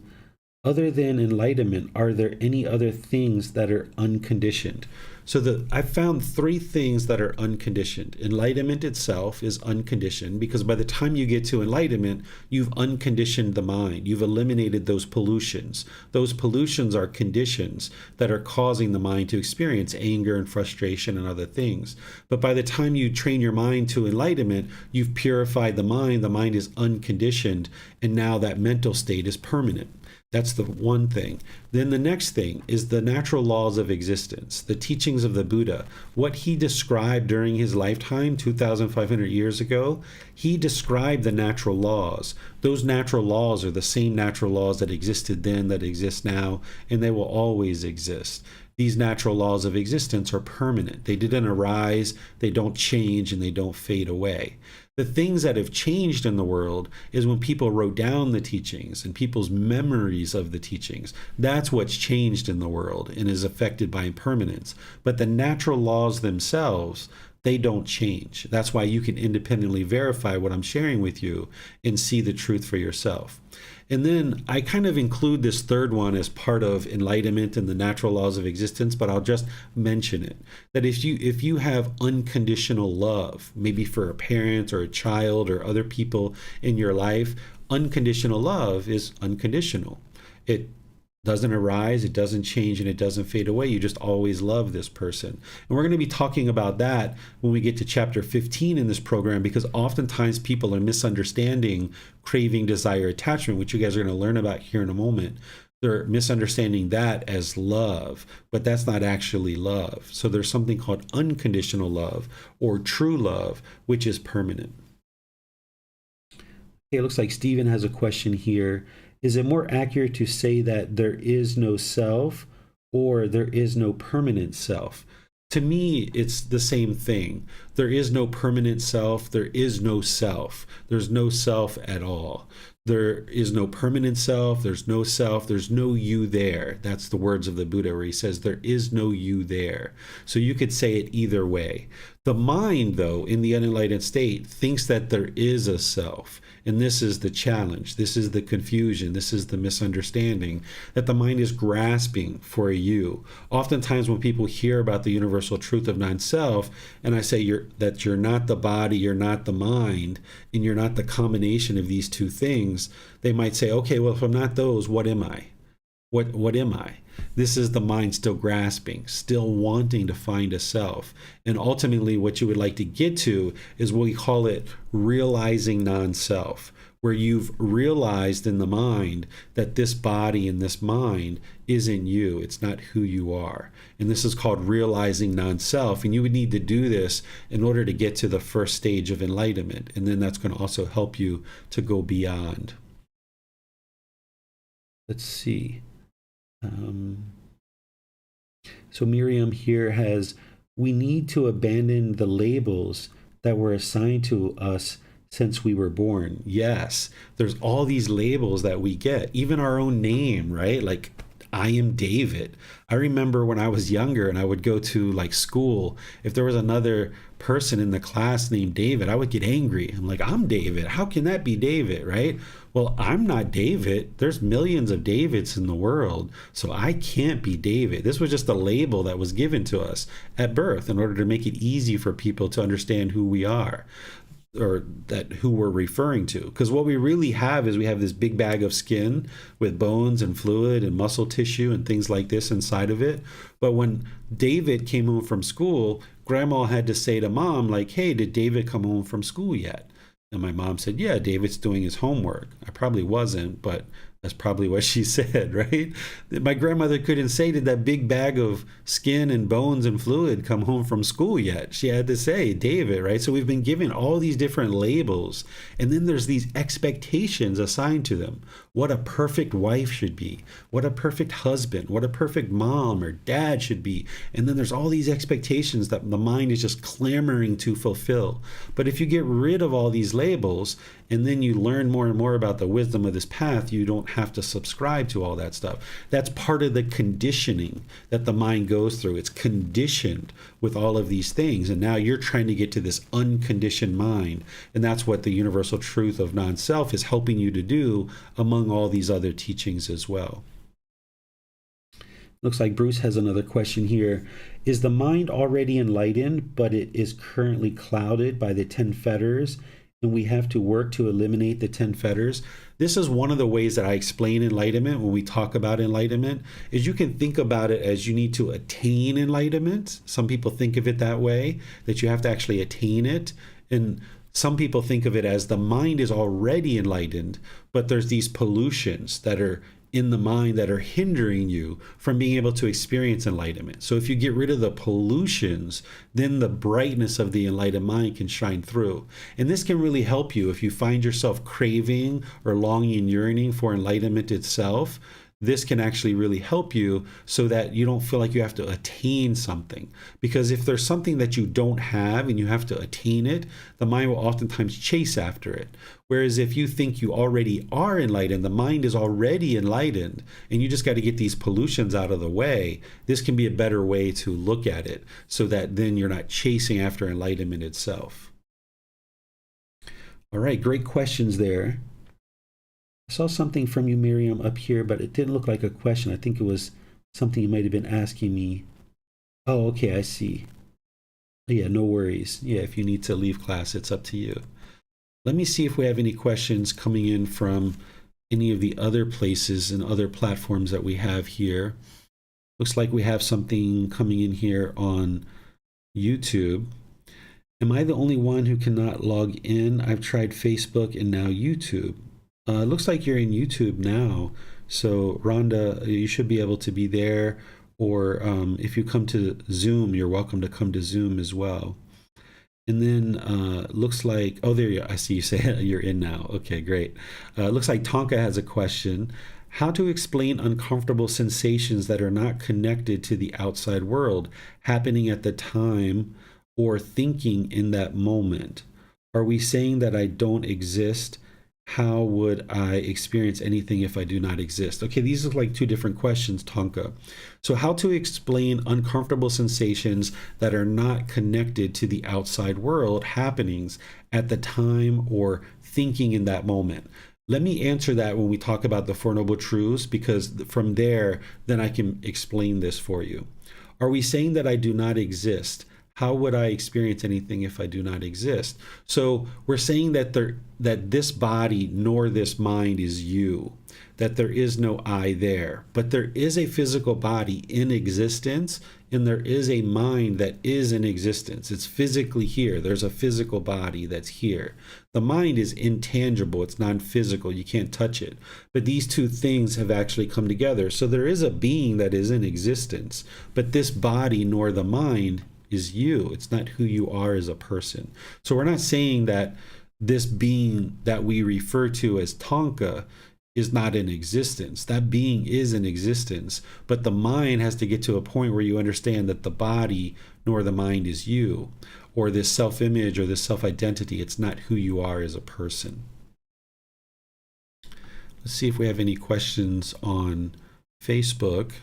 other than enlightenment, are there any other things that are unconditioned? So I found 3 things that are unconditioned. Enlightenment itself is unconditioned, because by the time you get to enlightenment, you've unconditioned the mind. You've eliminated those pollutions. Those pollutions are conditions that are causing the mind to experience anger and frustration and other things. But by the time you train your mind to enlightenment, you've purified the mind. The mind is unconditioned, and now that mental state is permanent. That's the one thing. Then the next thing is the natural laws of existence, the teachings of the Buddha. What he described during his lifetime, 2,500 years ago, he described the natural laws. Those natural laws are the same natural laws that existed then, that exist now, and they will always exist. These natural laws of existence are permanent. They didn't arise, they don't change, and they don't fade away. The things that have changed in the world is when people wrote down the teachings and people's memories of the teachings. That's what's changed in the world and is affected by impermanence. But the natural laws themselves, they don't change. That's why you can independently verify what I'm sharing with you and see the truth for yourself. And then I kind of include this third one as part of enlightenment and the natural laws of existence, but I'll just mention it. That if you have unconditional love, maybe for a parent or a child or other people in your life, unconditional love is unconditional. It doesn't arise, it doesn't change, and it doesn't fade away. You just always love this person. And we're going to be talking about that when we get to chapter 15 in this program, because oftentimes people are misunderstanding craving, desire, attachment, which you guys are going to learn about here in a moment. They're misunderstanding that as love, but that's not actually love. So there's something called unconditional love or true love, which is permanent. Okay, it looks like Stephen has a question here. Is it more accurate to say that there is no self or there is no permanent self? To me, it's the same thing. There is no permanent self. There is no self. There's no self at all. There is no permanent self. There's no self. There's no you there. That's the words of the Buddha, where he says there is no you there. So you could say it either way. The mind, though, in the unenlightened state, thinks that there is a self. And this is the challenge. This is the confusion. This is the misunderstanding, that the mind is grasping for a you. Oftentimes when people hear about the universal truth of non-self, and I say that you're not the body, you're not the mind, and you're not the combination of these two things, they might say, okay, well, if I'm not those, what am I? What am I? This is the mind still grasping, still wanting to find a self. And ultimately, what you would like to get to is what we call it realizing non-self, where you've realized in the mind that this body and this mind isn't you. It's not who you are. And this is called realizing non-self. And you would need to do this in order to get to the first stage of enlightenment. And then that's going to also help you to go beyond. Let's see. So Miriam here has, we need to abandon the labels that were assigned to us since we were born. Yes, there's all these labels that we get, even our own name, right? Like, I am David. I remember when I was younger and I would go to like school, if there was another person in the class named David, I would get angry. I'm like, I'm David. How can that be David, right? Well, I'm not David. There's millions of Davids in the world, so I can't be David. This was just a label that was given to us at birth in order to make it easy for people to understand who we are, or that who we're referring to. Because what we really have is we have this big bag of skin with bones and fluid and muscle tissue and things like this inside of it. But when David came home from school, grandma had to say to mom, like, hey, did David come home from school yet? And my mom said, yeah, David's doing his homework. I probably wasn't, but that's probably what she said, right? My grandmother couldn't say, did that big bag of skin and bones and fluid come home from school yet? She had to say, David, right? So we've been given all these different labels, and then there's these expectations assigned to them. What a perfect wife should be, what a perfect husband, what a perfect mom or dad should be. And then there's all these expectations that the mind is just clamoring to fulfill. But if you get rid of all these labels, and then you learn more and more about the wisdom of this path, you don't have to subscribe to all that stuff. That's part of the conditioning that the mind goes through. It's conditioned with all of these things. And now you're trying to get to this unconditioned mind. And that's what the universal truth of non-self is helping you to do, among all these other teachings as well. Looks like Bruce has another question here. Is the mind already enlightened, but it is currently clouded by the 10 fetters? And we have to work to eliminate the 10 fetters. This is one of the ways that I explain enlightenment when we talk about enlightenment, is you can think about it as you need to attain enlightenment. Some people think of it that way, that you have to actually attain it. And some people think of it as the mind is already enlightened, but there's these pollutions that are in the mind that are hindering you from being able to experience enlightenment. So if you get rid of the pollutions, then the brightness of the enlightened mind can shine through. And this can really help you if you find yourself craving or longing and yearning for enlightenment itself. This can actually really help you so that you don't feel like you have to attain something. Because if there's something that you don't have and you have to attain it, the mind will oftentimes chase after it. Whereas if you think you already are enlightened, the mind is already enlightened, and you just got to get these pollutions out of the way, this can be a better way to look at it so that then you're not chasing after enlightenment itself. All right, great questions there. I saw something from you, Miriam, up here, but it didn't look like a question. I think it was something you might have been asking me. Oh, okay, I see. Yeah, no worries. Yeah, if you need to leave class, it's up to you. Let me see if we have any questions coming in from any of the other places and other platforms that we have here. Looks like we have something coming in here on YouTube. Am I the only one who cannot log in? I've tried Facebook and now YouTube. It looks like you're in YouTube now. So Rhonda, you should be able to be there. Or if you come to Zoom, you're welcome to come to Zoom as well. And then looks like, oh, there you are. I see you say you're in now. Okay, great. Looks like Tonka has a question. How to explain uncomfortable sensations that are not connected to the outside world, happening at the time or thinking in that moment? Are we saying that I don't exist? How would I experience anything if I do not exist? Okay, these are like two different questions, Tonka. So how to explain uncomfortable sensations that are not connected to the outside world happenings at the time or thinking in that moment. Let me answer that when we talk about the Four Noble Truths, because from there, then I can explain this for you. Are we saying that I do not exist? How would I experience anything if I do not exist? So we're saying that that this body nor this mind is you, that there is no I there, but there is a physical body in existence, and there is a mind that is in existence. It's physically here. There's a physical body that's here. The mind is intangible. It's non-physical. You can't touch it. But these two things have actually come together. So there is a being that is in existence, but this body nor the mind is you. It's not who you are as a person. So we're not saying that this being that we refer to as Tonka is not in existence. That being is in existence, but the mind has to get to a point where you understand that the body nor the mind is you. or this self-image or this self-identity. It's not who you are as a person. Let's see if we have any questions on Facebook.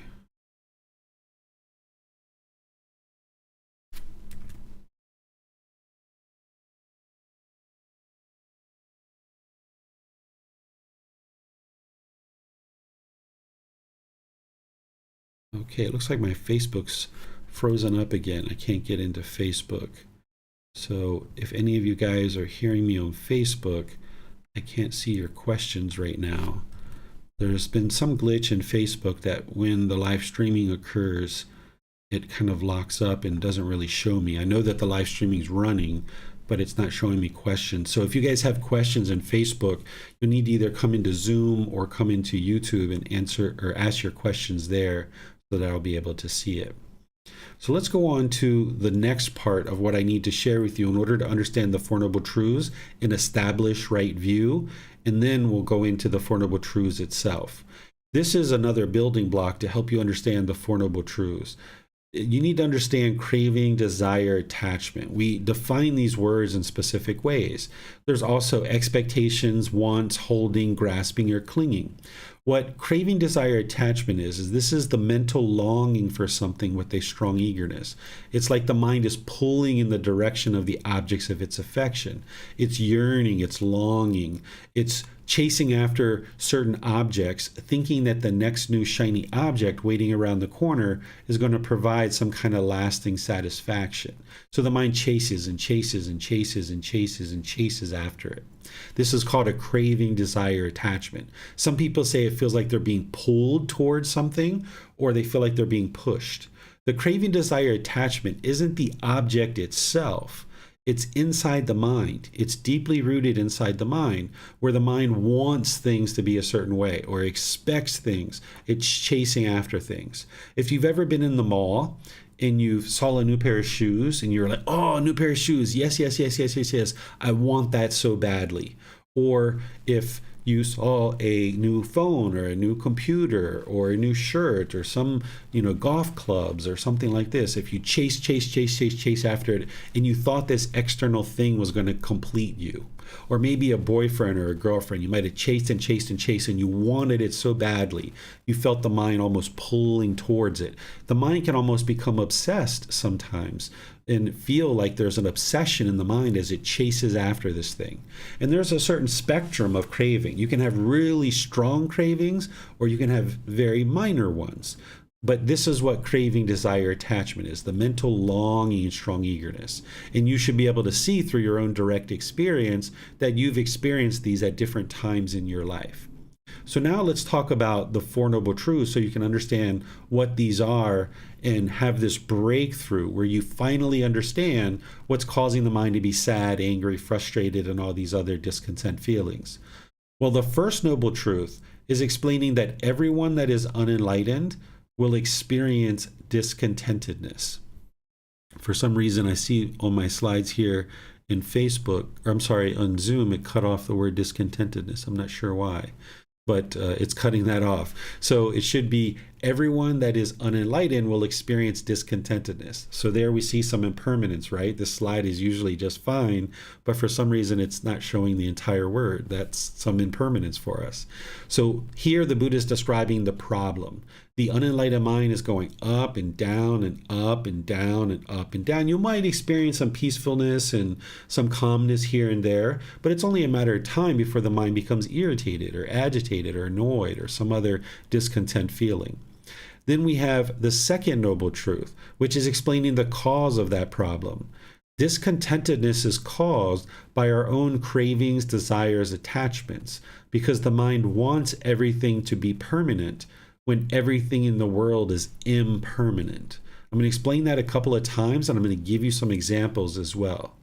Okay, it looks like my Facebook's frozen up again. I can't get into Facebook. So if any of you guys are hearing me on Facebook, I can't see your questions right now. There's been some glitch in Facebook that when the live streaming occurs, it kind of locks up and doesn't really show me. I know that the live streaming is running, but it's not showing me questions. So if you guys have questions in Facebook, you'll need to either come into Zoom or come into YouTube and answer or ask your questions there so that I'll be able to see it. So let's go on to the next part of what I need to share with you in order to understand the Four Noble Truths and establish right view. And then we'll go into the Four Noble Truths itself. This is another building block to help you understand the Four Noble Truths. You need to understand craving, desire, attachment. We define these words in specific ways. There's also expectations, wants, holding, grasping, or clinging. What craving, desire, attachment is this is the mental longing for something with a strong eagerness. It's like the mind is pulling in the direction of the objects of its affection. It's yearning, it's longing, it's chasing after certain objects, thinking that the next new shiny object waiting around the corner is going to provide some kind of lasting satisfaction. So the mind chases and chases and chases and chases and chases after it. This is called a craving, desire, attachment. Some people say it feels like they're being pulled towards something, or they feel like they're being pushed. The craving, desire, attachment isn't the object itself. It's inside the mind. It's deeply rooted inside the mind, where the mind wants things to be a certain way or expects things. It's chasing after things. If you've ever been in the mall and you saw a new pair of shoes and you're like, oh, a new pair of shoes. Yes, yes, yes, yes, yes, yes. I want that so badly. Or if you saw a new phone or a new computer or a new shirt or some, golf clubs or something like this, if you chase after it and you thought this external thing was going to complete you, or maybe a boyfriend or a girlfriend, you might have chased and chased and chased and you wanted it so badly, you felt the mind almost pulling towards it. The mind can almost become obsessed sometimes and feel like there's an obsession in the mind as it chases after this thing. And there's a certain spectrum of craving. You can have really strong cravings or you can have very minor ones. But this is what craving, desire, attachment is, the mental longing and strong eagerness. And you should be able to see through your own direct experience that you've experienced these at different times in your life. So now let's talk about the Four Noble Truths so you can understand what these are and have this breakthrough where you finally understand what's causing the mind to be sad, angry, frustrated, and all these other discontent feelings. Well, the first Noble Truth is explaining that everyone that is unenlightened will experience discontentedness. For some reason, I see on my slides here in Facebook, or I'm sorry, on Zoom, it cut off the word discontentedness. I'm not sure why, but it's cutting that off. So it should be everyone that is unenlightened will experience discontentedness. So there we see some impermanence, right? This slide is usually just fine, but for some reason it's not showing the entire word. That's some impermanence for us. So here the Buddha is describing the problem. The unenlightened mind is going up and down and up and down and up and down. You might experience some peacefulness and some calmness here and there, but it's only a matter of time before the mind becomes irritated or agitated or annoyed or some other discontent feeling. Then we have the second Noble Truth, which is explaining the cause of that problem. Discontentedness is caused by our own cravings, desires, attachments, because the mind wants everything to be permanent when everything in the world is impermanent. I'm going to explain that a couple of times, and I'm going to give you some examples as well.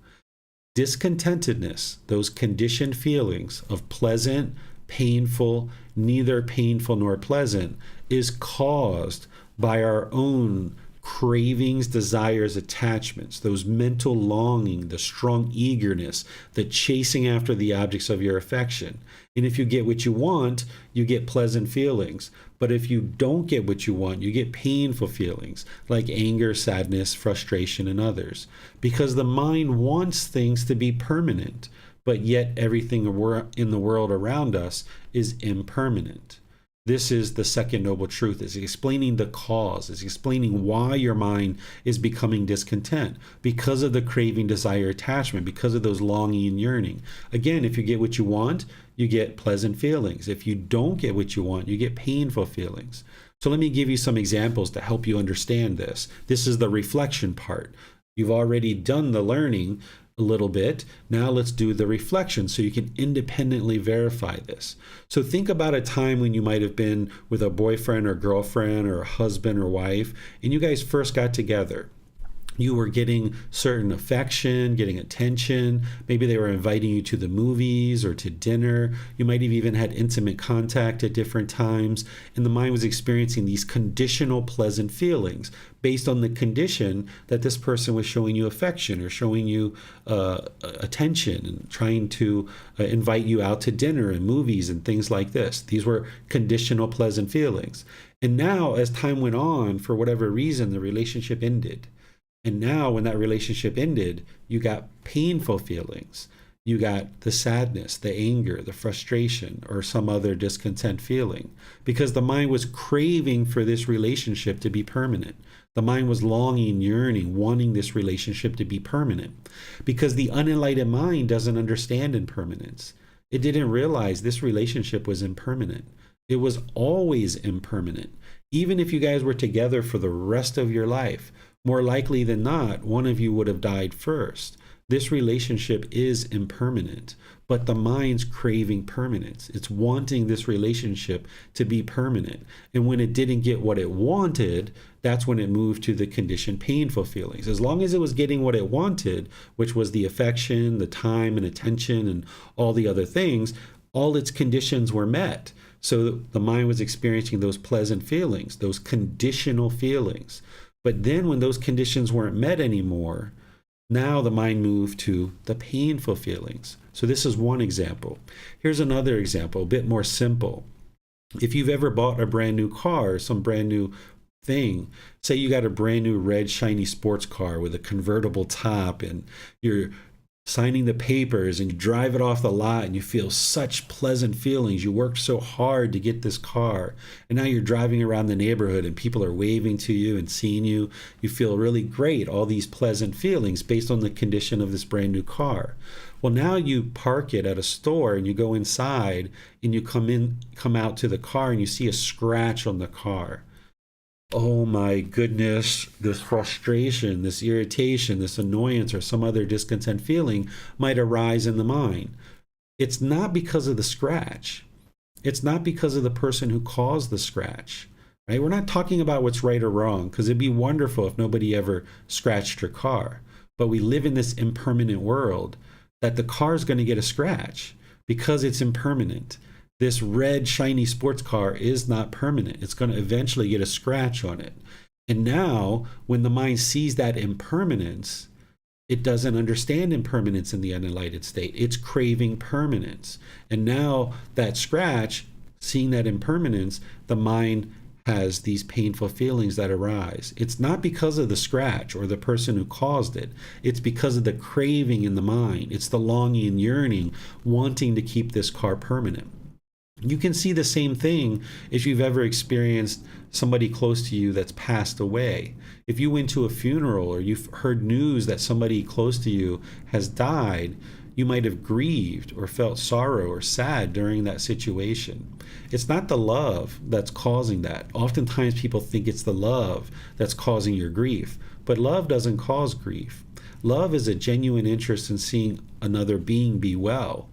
Discontentedness, those conditioned feelings of pleasant, painful, neither painful nor pleasant, is caused by our own cravings, desires, attachments, those mental longing, the strong eagerness, the chasing after the objects of your affection. And if you get what you want, you get pleasant feelings. But if you don't get what you want, you get painful feelings like anger, sadness, frustration, and others. Because the mind wants things to be permanent, but yet everything in the world around us is impermanent. This is the second noble truth. It's explaining the cause. It's explaining why your mind is becoming discontent because of the craving, desire, attachment, because of those longing and yearning. Again, if you get what you want, you get pleasant feelings. If you don't get what you want, you get painful feelings. So let me give you some examples to help you understand this. This is the reflection part. You've already done the learning a little bit. Now let's do the reflection so you can independently verify this. So think about a time when you might have been with a boyfriend or girlfriend or a husband or wife, and you guys first got together. You were getting certain affection, getting attention. Maybe they were inviting you to the movies or to dinner. You might have even had intimate contact at different times. And the mind was experiencing these conditional pleasant feelings based on the condition that this person was showing you affection or showing you attention and trying to invite you out to dinner and movies and things like this. These were conditional pleasant feelings. And now, as time went on, for whatever reason, the relationship ended. And now when that relationship ended, you got painful feelings. You got the sadness, the anger, the frustration, or some other discontent feeling because the mind was craving for this relationship to be permanent. The mind was longing, yearning, wanting this relationship to be permanent because the unenlightened mind doesn't understand impermanence. It didn't realize this relationship was impermanent. It was always impermanent. Even if you guys were together for the rest of your life, more likely than not, one of you would have died first. This relationship is impermanent, but the mind's craving permanence. It's wanting this relationship to be permanent. And when it didn't get what it wanted, that's when it moved to the conditioned painful feelings. As long as it was getting what it wanted, which was the affection, the time and attention and all the other things, all its conditions were met. So the mind was experiencing those pleasant feelings, those conditional feelings. But then when those conditions weren't met anymore, now the mind moved to the painful feelings. So this is one example. Here's another example, a bit more simple. If you've ever bought a brand new car, some brand new thing, say you got a brand new red shiny sports car with a convertible top and you're signing the papers and you drive it off the lot and you feel such pleasant feelings. You worked so hard to get this car and now you're driving around the neighborhood and people are waving to you and seeing you. You feel really great, all these pleasant feelings based on the condition of this brand new car. Well, now you park it at a store and you go inside and you come out to the car and you see a scratch on the car. Oh my goodness, this frustration, this irritation, this annoyance, or some other discontent feeling might arise in the mind. It's not because of the scratch. It's not because of the person who caused the scratch, right? We're not talking about what's right or wrong, because it'd be wonderful if nobody ever scratched your car. But we live in this impermanent world that the car is going to get a scratch because it's impermanent. This red shiny sports car is not permanent. It's going to eventually get a scratch on it. And now when the mind sees that impermanence, it doesn't understand impermanence in the unenlightened state. It's craving permanence. And now that scratch, seeing that impermanence, the mind has these painful feelings that arise. It's not because of the scratch or the person who caused it. It's because of the craving in the mind. It's the longing and yearning, wanting to keep this car permanent. You can see the same thing if you've ever experienced somebody close to you that's passed away. If you went to a funeral or you've heard news that somebody close to you has died, you might have grieved or felt sorrow or sad during that situation. It's not the love that's causing that. Oftentimes people think it's the love that's causing your grief, but love doesn't cause grief. Love is a genuine interest in seeing another being be well.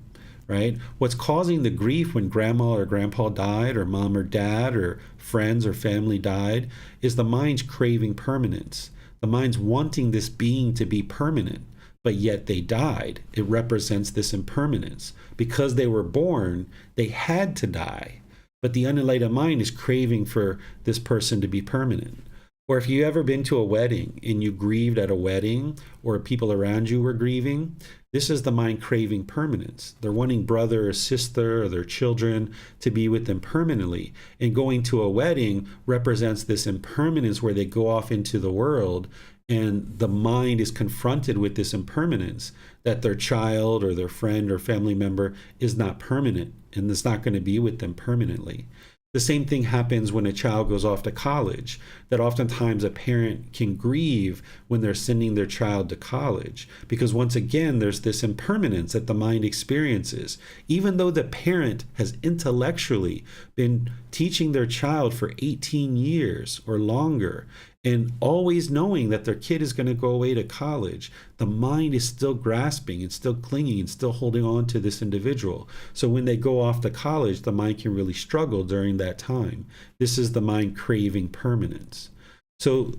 Right? What's causing the grief when grandma or grandpa died or mom or dad or friends or family died is the mind's craving permanence. The mind's wanting this being to be permanent, but yet they died. It represents this impermanence. Because they were born, they had to die. But the unenlightened mind is craving for this person to be permanent. Or if you ever been to a wedding and you grieved at a wedding, or people around you were grieving, this is the mind craving permanence. They're wanting brother or sister or their children to be with them permanently. And going to a wedding represents this impermanence where they go off into the world, and the mind is confronted with this impermanence, that their child or their friend or family member is not permanent and is not going to be with them permanently. The same thing happens when a child goes off to college, that oftentimes a parent can grieve when they're sending their child to college, because once again, there's this impermanence that the mind experiences. Even though the parent has intellectually been teaching their child for 18 years or longer, and always knowing that their kid is going to go away to college, the mind is still grasping and still clinging and still holding on to this individual. So when they go off to college, the mind can really struggle during that time. This is the mind craving permanence. So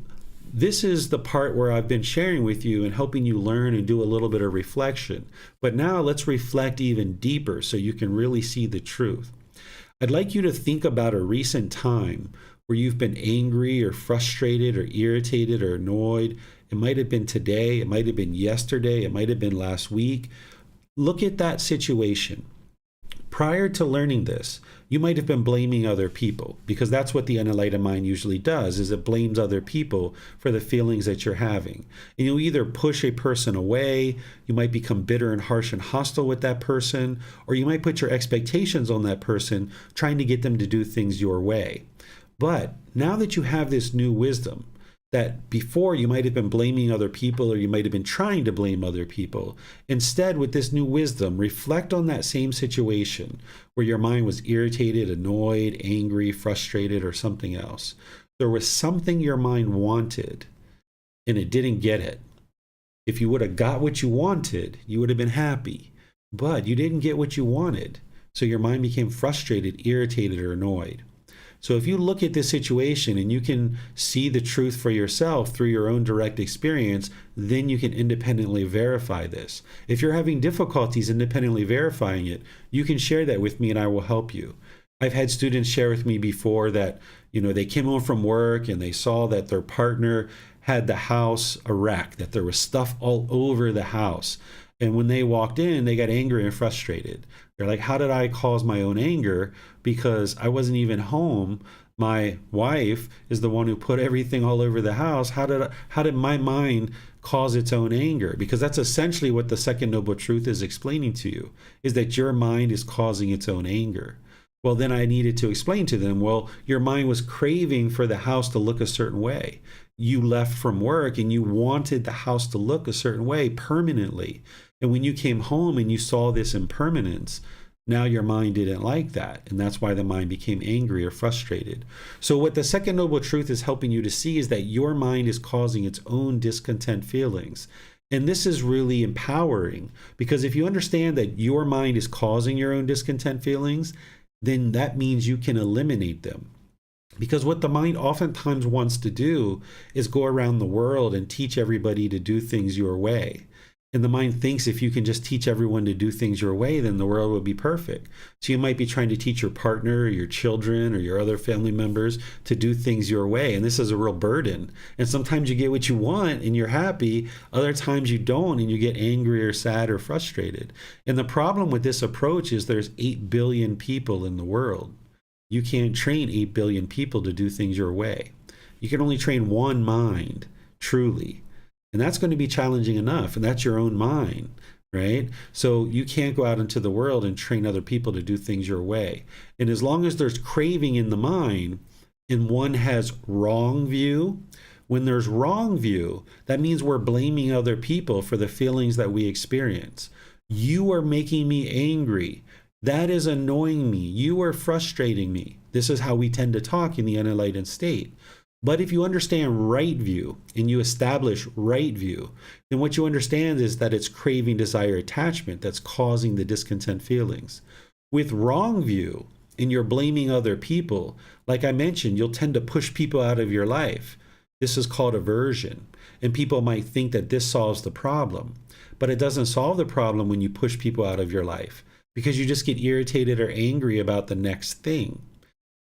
this is the part where I've been sharing with you and helping you learn and do a little bit of reflection. But now let's reflect even deeper so you can really see the truth. I'd like you to think about a recent time where you've been angry or frustrated or irritated or annoyed. It might have been today, it might have been yesterday, it might have been last week. Look at that situation. Prior to learning this, you might have been blaming other people, because that's what the unenlightened mind usually does, is it blames other people for the feelings that you're having. And you either push a person away, you might become bitter and harsh and hostile with that person, or you might put your expectations on that person, trying to get them to do things your way. But now that you have this new wisdom, that before you might have been blaming other people, or you might have been trying to blame other people, instead with this new wisdom, reflect on that same situation where your mind was irritated, annoyed, angry, frustrated, or something else. There was something your mind wanted and it didn't get it. If you would have got what you wanted, you would have been happy, but you didn't get what you wanted. So your mind became frustrated, irritated, or annoyed. So if you look at this situation and you can see the truth for yourself through your own direct experience, then you can independently verify this. If you're having difficulties independently verifying it, you can share that with me and I will help you. I've had students share with me before that, they came home from work and they saw that their partner had the house a wreck, that there was stuff all over the house. And when they walked in, they got angry and frustrated. They're like, how did I cause my own anger? Because I wasn't even home. My wife is the one who put everything all over the house. How did my mind cause its own anger? Because that's essentially what the second noble truth is explaining to you, is that your mind is causing its own anger. Well, then I needed to explain to them, well, your mind was craving for the house to look a certain way. You left from work and you wanted the house to look a certain way permanently. And when you came home and you saw this impermanence, now your mind didn't like that. And that's why the mind became angry or frustrated. So what the second noble truth is helping you to see is that your mind is causing its own discontent feelings. And this is really empowering, because if you understand that your mind is causing your own discontent feelings, then that means you can eliminate them. Because what the mind oftentimes wants to do is go around the world and teach everybody to do things your way. And the mind thinks if you can just teach everyone to do things your way, then the world will be perfect. So you might be trying to teach your partner or your children or your other family members to do things your way. And this is a real burden. And sometimes you get what you want and you're happy. Other times you don't and you get angry or sad or frustrated. And the problem with this approach is there's 8 billion people in the world. You can't train 8 billion people to do things your way. You can only train one mind, truly. And that's going to be challenging enough. And that's your own mind, right? So you can't go out into the world and train other people to do things your way. And as long as there's craving in the mind and one has wrong view, when there's wrong view, that means we're blaming other people for the feelings that we experience. You are making me angry. That is annoying me. You are frustrating me. This is how we tend to talk in the unenlightened state. But if you understand right view and you establish right view, then what you understand is that it's craving, desire, attachment that's causing the discontent feelings. With wrong view and you're blaming other people, like I mentioned, you'll tend to push people out of your life. This is called aversion. And people might think that this solves the problem, but it doesn't solve the problem when you push people out of your life, because you just get irritated or angry about the next thing.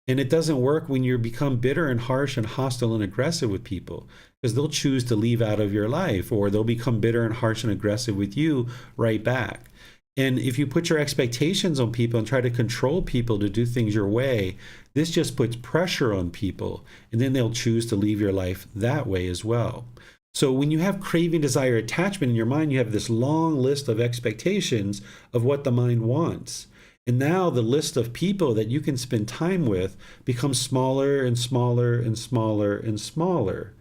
And it doesn't work when you become bitter and harsh and hostile and aggressive with people, because they'll choose to leave out of your life, or they'll become bitter and harsh and aggressive with you right back. And if you put your expectations on people and try to control people to do things your way, this just puts pressure on people, and then they'll choose to leave your life that way as well. So when you have craving, desire, attachment in your mind, you have this long list of expectations of what the mind wants. And now the list of people that you can spend time with becomes smaller and smaller and smaller and smaller.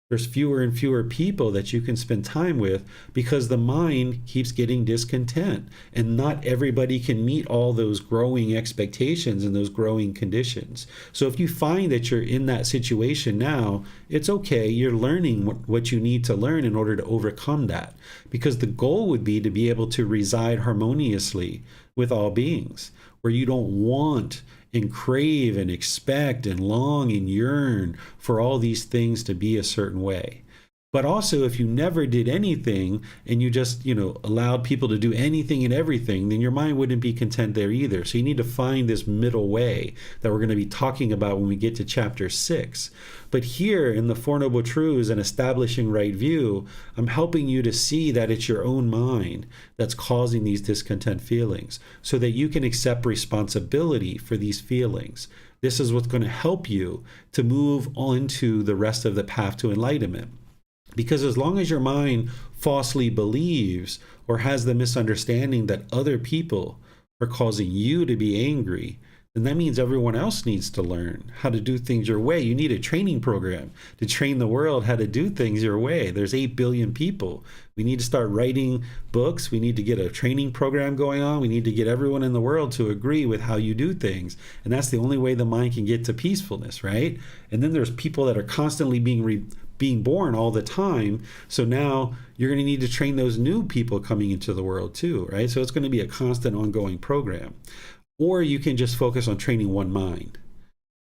There's fewer and fewer people that you can spend time with because the mind keeps getting discontent. And not everybody can meet all those growing expectations and those growing conditions. So if you find that you're in that situation now, it's okay. You're learning what you need to learn in order to overcome that. Because the goal would be to be able to reside harmoniously with all beings, where you don't want and crave and expect and long and yearn for all these things to be a certain way. But also, if you never did anything and you just, allowed people to do anything and everything, then your mind wouldn't be content there either. So you need to find this middle way that we're going to be talking about when we get to chapter 6. But here in the Four Noble Truths and establishing right view, I'm helping you to see that it's your own mind that's causing these discontent feelings so that you can accept responsibility for these feelings. This is what's going to help you to move on to the rest of the path to enlightenment. Because as long as your mind falsely believes or has the misunderstanding that other people are causing you to be angry, then that means everyone else needs to learn how to do things your way. You need a training program to train the world how to do things your way. There's 8 billion people. We need to start writing books. We need to get a training program going on. We need to get everyone in the world to agree with how you do things. And that's the only way the mind can get to peacefulness, right? And then there's people that are constantly being born all the time. So now you're going to need to train those new people coming into the world too, right? So it's going to be a constant ongoing program. Or you can just focus on training one mind.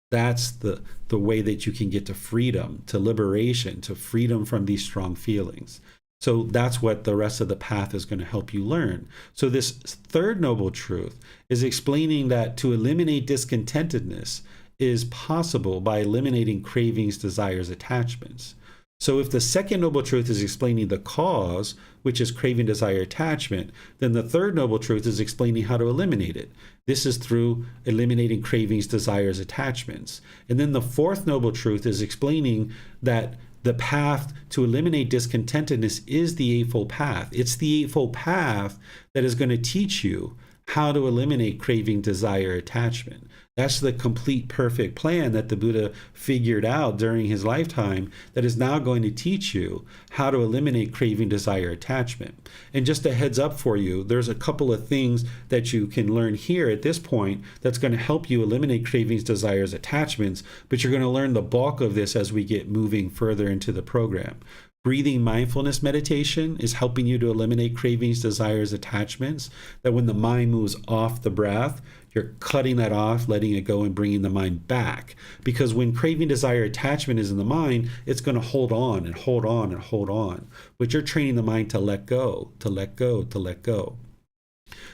That's the way that you can get to freedom, to liberation, to freedom from these strong feelings. So that's what the rest of the path is going to help you learn. So this third noble truth is explaining that to eliminate discontentedness is possible by eliminating cravings, desires, attachments. So if the second noble truth is explaining the cause, which is craving, desire, attachment, then the third noble truth is explaining how to eliminate it. This is through eliminating cravings, desires, attachments. And then the fourth noble truth is explaining that the path to eliminate discontentedness is the Eightfold Path. It's the Eightfold Path that is going to teach you how to eliminate craving, desire, attachment. That's the complete perfect plan that the Buddha figured out during his lifetime that is now going to teach you how to eliminate craving, desire, attachment. And just a heads up for you, there's a couple of things that you can learn here at this point that's going to help you eliminate cravings, desires, attachments, but you're going to learn the bulk of this as we get moving further into the program. Breathing mindfulness meditation is helping you to eliminate cravings, desires, attachments, that when the mind moves off the breath, you're cutting that off, letting it go, and bringing the mind back. Because when craving, desire, attachment is in the mind, it's going to hold on and hold on and hold on. But you're training the mind to let go, to let go, to let go.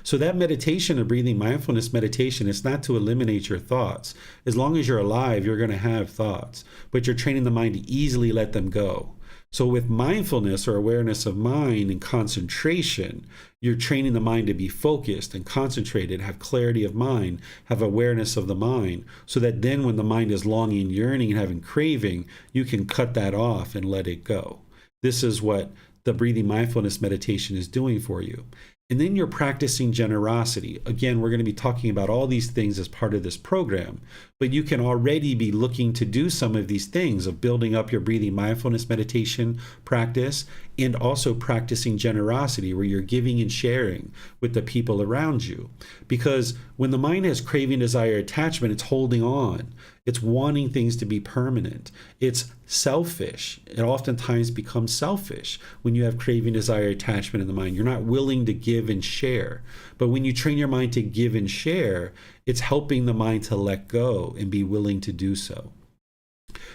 So that meditation, a breathing mindfulness meditation, is not to eliminate your thoughts. As long as you're alive, you're going to have thoughts. But you're training the mind to easily let them go. So with mindfulness or awareness of mind and concentration, you're training the mind to be focused and concentrated, have clarity of mind, have awareness of the mind, so that then when the mind is longing, yearning, and having craving, you can cut that off and let it go. This is what the breathing mindfulness meditation is doing for you. And then you're practicing generosity. Again, we're going to be talking about all these things as part of this program, but you can already be looking to do some of these things of building up your breathing mindfulness meditation practice and also practicing generosity where you're giving and sharing with the people around you. Because when the mind has craving, desire, attachment, it's holding on. It's wanting things to be permanent. It's selfish. It oftentimes becomes selfish when you have craving, desire, attachment in the mind. You're not willing to give and share. But when you train your mind to give and share, it's helping the mind to let go and be willing to do so.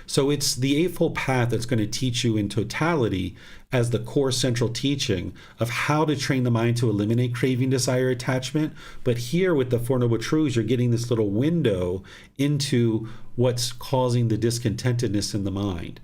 So it's the Eightfold Path that's going to teach you in totality as the core central teaching of how to train the mind to eliminate craving, desire, attachment. But here with the Four Noble Truths, you're getting this little window into what's causing the discontentedness in the mind.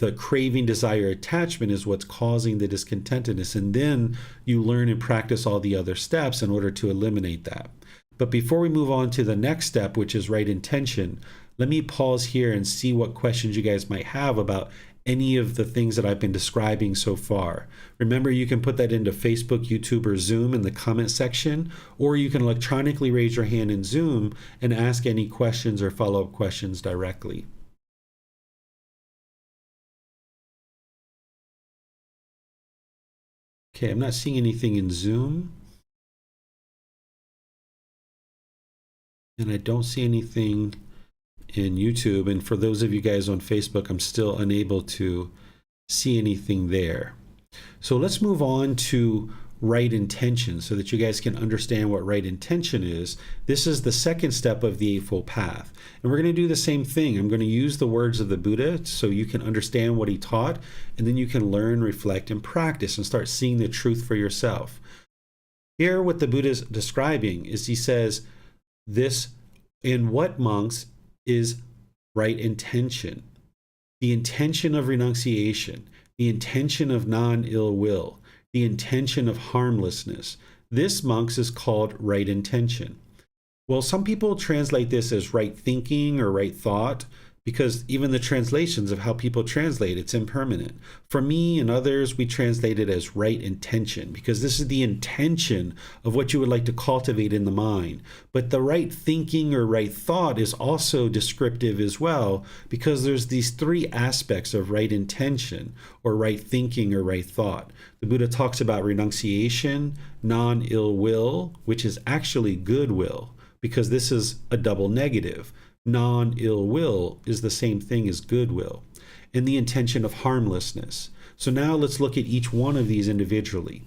The craving, desire, attachment is what's causing the discontentedness. And then you learn and practice all the other steps in order to eliminate that. But before we move on to the next step, which is right intention, let me pause here and see what questions you guys might have about any of the things that I've been describing so far. Remember, you can put that into Facebook, YouTube, or Zoom in the comment section, or you can electronically raise your hand in Zoom and ask any questions or follow-up questions directly. Okay, I'm not seeing anything in Zoom. And I don't see anything in YouTube. And for those of you guys on Facebook, I'm still unable to see anything there. So let's move on to right intention so that you guys can understand what right intention is. This is the second step of the Eightfold Path. And we're going to do the same thing. I'm going to use the words of the Buddha so you can understand what he taught, and then you can learn, reflect, and practice and start seeing the truth for yourself. Here, what the Buddha is describing is he says, this in what, monks, is right intention, the intention of renunciation, the intention of non-ill will, the intention of harmlessness. This, monks, is called right intention. Well, some people translate this as right thinking or right thought, because even the translations of how people translate, it's impermanent. For me and others, we translate it as right intention, because this is the intention of what you would like to cultivate in the mind. But the right thinking or right thought is also descriptive as well, because there's these three aspects of right intention or right thinking or right thought. The Buddha talks about renunciation, non-ill will, which is actually goodwill, because this is a double negative. Non-ill will is the same thing as goodwill, and the intention of harmlessness. So now let's look at each one of these individually.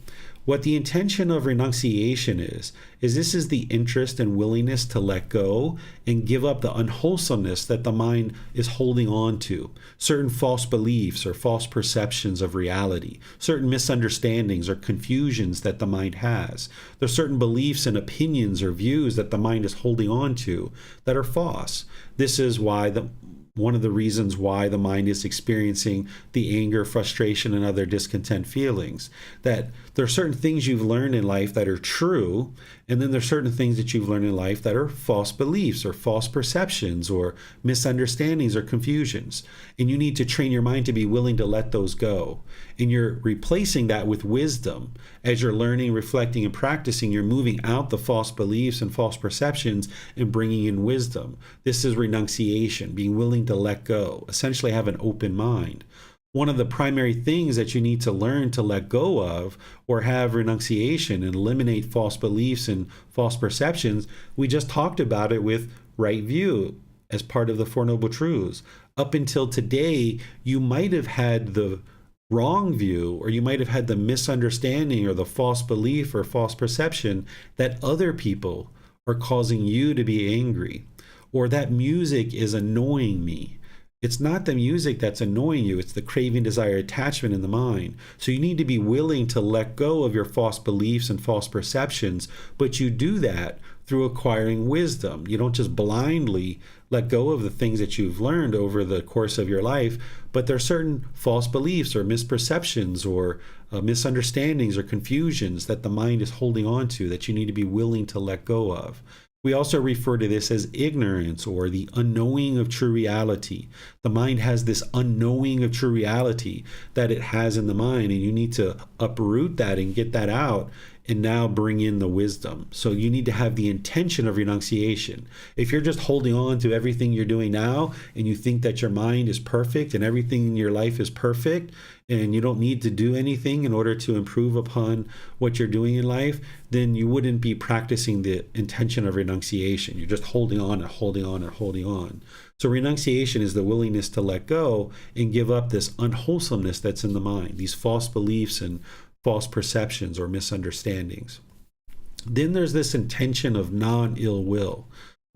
What the intention of renunciation is this is the interest and willingness to let go and give up the unwholesomeness that the mind is holding on to, certain false beliefs or false perceptions of reality, certain misunderstandings or confusions that the mind has. There are certain beliefs and opinions or views that the mind is holding on to that are false. This is why one of the reasons why the mind is experiencing the anger, frustration, and other discontent feelings. That there are certain things you've learned in life that are true, and then there's certain things that you've learned in life that are false beliefs or false perceptions or misunderstandings or confusions. And you need to train your mind to be willing to let those go. And you're replacing that with wisdom. As you're learning, reflecting, and practicing, you're moving out the false beliefs and false perceptions and bringing in wisdom. This is renunciation, being willing to let go, essentially have an open mind. One of the primary things that you need to learn to let go of or have renunciation and eliminate false beliefs and false perceptions, we just talked about it with right view as part of the Four Noble Truths. Up until today, you might have had the wrong view, or you might have had the misunderstanding or the false belief or false perception that other people are causing you to be angry, or that music is annoying me. It's not the music that's annoying you, it's the craving, desire, attachment in the mind. So you need to be willing to let go of your false beliefs and false perceptions, but you do that through acquiring wisdom. You don't just blindly let go of the things that you've learned over the course of your life, but there are certain false beliefs or misperceptions or misunderstandings or confusions that the mind is holding on to that you need to be willing to let go of. We also refer to this as ignorance or the unknowing of true reality. The mind has this unknowing of true reality that it has in the mind, and you need to uproot that and get that out and now bring in the wisdom. So you need to have the intention of renunciation. If you're just holding on to everything you're doing now and you think that your mind is perfect and everything in your life is perfect and you don't need to do anything in order to improve upon what you're doing in life, then you wouldn't be practicing the intention of renunciation. You're just holding on and holding on and holding on. So renunciation is the willingness to let go and give up this unwholesomeness that's in the mind, these false beliefs and false perceptions or misunderstandings. Then there's this intention of non-ill will.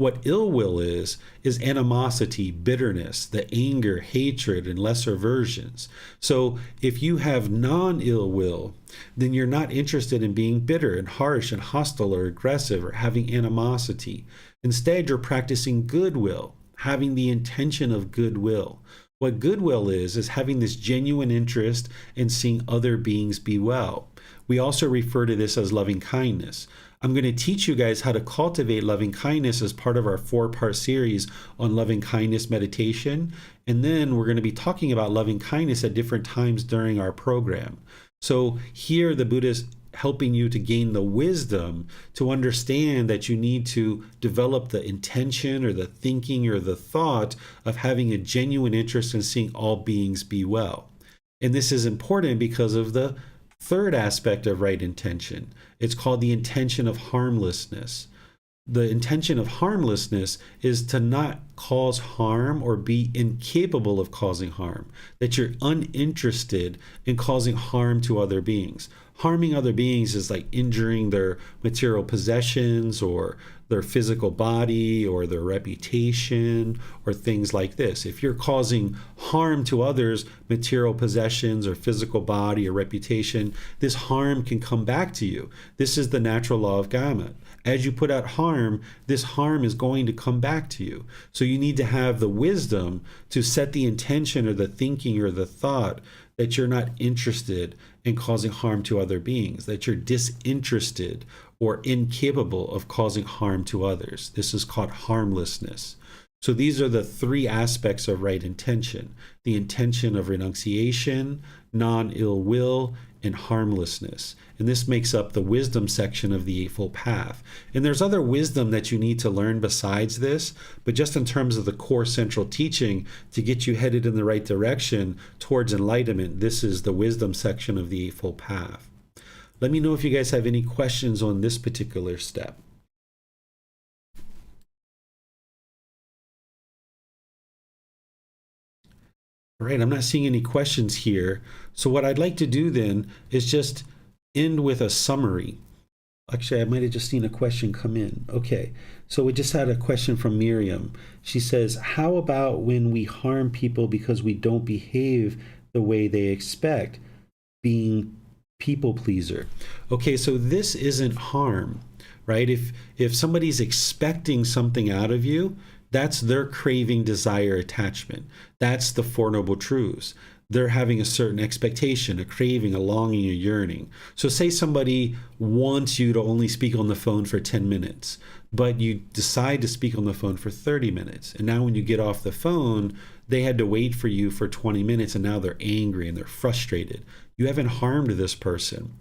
What ill will is animosity, bitterness, the anger, hatred, and lesser versions. So if you have non-ill will, then you're not interested in being bitter and harsh and hostile or aggressive or having animosity. Instead, you're practicing goodwill, having the intention of goodwill. What goodwill is having this genuine interest in seeing other beings be well. We also refer to this as loving kindness. I'm going to teach you guys how to cultivate loving kindness as part of our 4-part series on loving kindness meditation. And then we're going to be talking about loving kindness at different times during our program. So here the Buddha is helping you to gain the wisdom to understand that you need to develop the intention or the thinking or the thought of having a genuine interest in seeing all beings be well. And this is important because of the third aspect of right intention. It's called the intention of harmlessness. The intention of harmlessness is to not cause harm or be incapable of causing harm, that you're uninterested in causing harm to other beings. Harming other beings is like injuring their material possessions or their physical body or their reputation or things like this. If you're causing harm to others, material possessions or physical body or reputation, this harm can come back to you. This is the natural law of karma. As you put out harm, this harm is going to come back to you. So you need to have the wisdom to set the intention or the thinking or the thought that you're not interested in causing harm to other beings, that you're disinterested or incapable of causing harm to others. This is called harmlessness. So these are the 3 aspects of right intention: the intention of renunciation, non-ill will, and harmlessness. And this makes up the wisdom section of the Eightfold Path. And there's other wisdom that you need to learn besides this, but just in terms of the core central teaching to get you headed in the right direction towards enlightenment, this is the wisdom section of the Eightfold Path. Let me know if you guys have any questions on this particular step. All right, I'm not seeing any questions here. So what I'd like to do then is just end with a summary. Actually, I might have just seen a question come in. Okay, so we just had a question from Miriam. She says, how about when we harm people because we don't behave the way they expect, being people pleaser? Okay, so this isn't harm, right? If somebody's expecting something out of you, that's their craving, desire, attachment. That's the Four Noble Truths. They're having a certain expectation, a craving, a longing, a yearning. So say somebody wants you to only speak on the phone for 10 minutes, but you decide to speak on the phone for 30 minutes. And now when you get off the phone, they had to wait for you for 20 minutes and now they're angry and they're frustrated. You haven't harmed this person.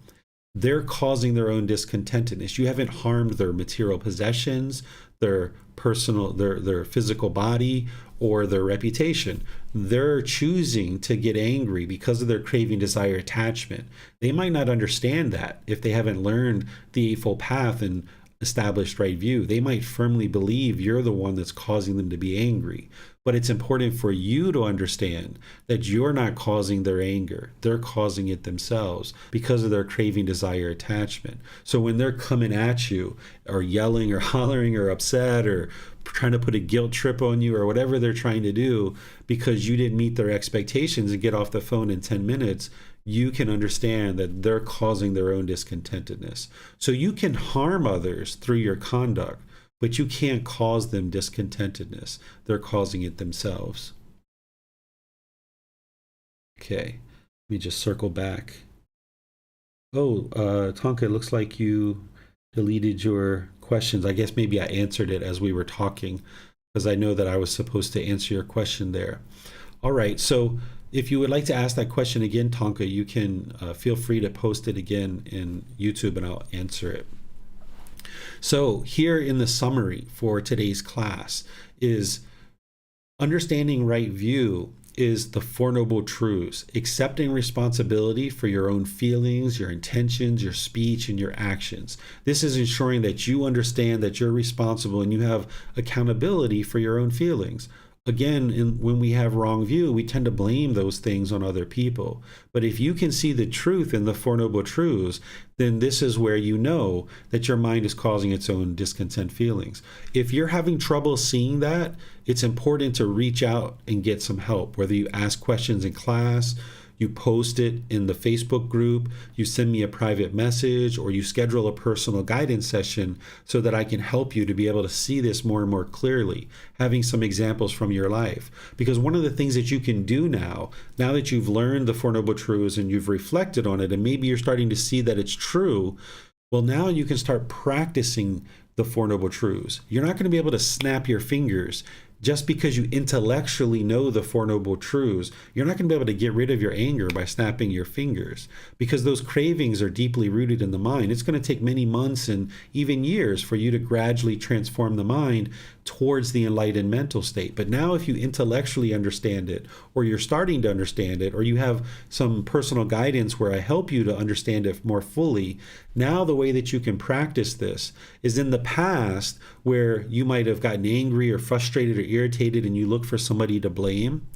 They're causing their own discontentedness. You haven't harmed their material possessions, their personal, their physical body, or their reputation. They're choosing to get angry because of their craving, desire, attachment. They might not understand that if they haven't learned the Eightfold Path and established right view. They might firmly believe you're the one that's causing them to be angry. But it's important for you to understand that you're not causing their anger. They're causing it themselves because of their craving, desire, attachment. So when they're coming at you or yelling or hollering or upset or trying to put a guilt trip on you or whatever they're trying to do because you didn't meet their expectations and get off the phone in 10 minutes, you can understand that they're causing their own discontentedness. So you can harm others through your conduct, but you can't cause them discontentedness. They're causing it themselves. Okay, let me just circle back. Oh, Tonka, it looks like you deleted your questions. I guess maybe I answered it as we were talking because I know that I was supposed to answer your question there. All right, so if you would like to ask that question again, Tonka, you can feel free to post it again in YouTube and I'll answer it. So here in the summary for today's class is understanding right view is the Four Noble Truths, accepting responsibility for your own feelings, your intentions, your speech, and your actions. This is ensuring that you understand that you're responsible and you have accountability for your own feelings, Again, when we have wrong view, we tend to blame those things on other people. But if you can see the truth in the Four Noble Truths, then this is where you know that your mind is causing its own discontent feelings. If you're having trouble seeing that, it's important to reach out and get some help, whether you ask questions in class, you post it in the Facebook group, you send me a private message, or you schedule a personal guidance session so that I can help you to be able to see this more and more clearly, having some examples from your life. Because one of the things that you can do now that you've learned the Four Noble Truths and you've reflected on it, and maybe you're starting to see that it's true, well, now you can start practicing the Four Noble Truths. You're not going to be able to snap your fingers. Just because you intellectually know the Four Noble Truths, you're not going to be able to get rid of your anger by snapping your fingers, because those cravings are deeply rooted in the mind. It's going to take many months and even years for you to gradually transform the mind towards the enlightened mental state. But now if you intellectually understand it, or you're starting to understand it, or you have some personal guidance where I help you to understand it more fully, now the way that you can practice this is in the past where you might have gotten angry or frustrated or irritated and you look for somebody to blame.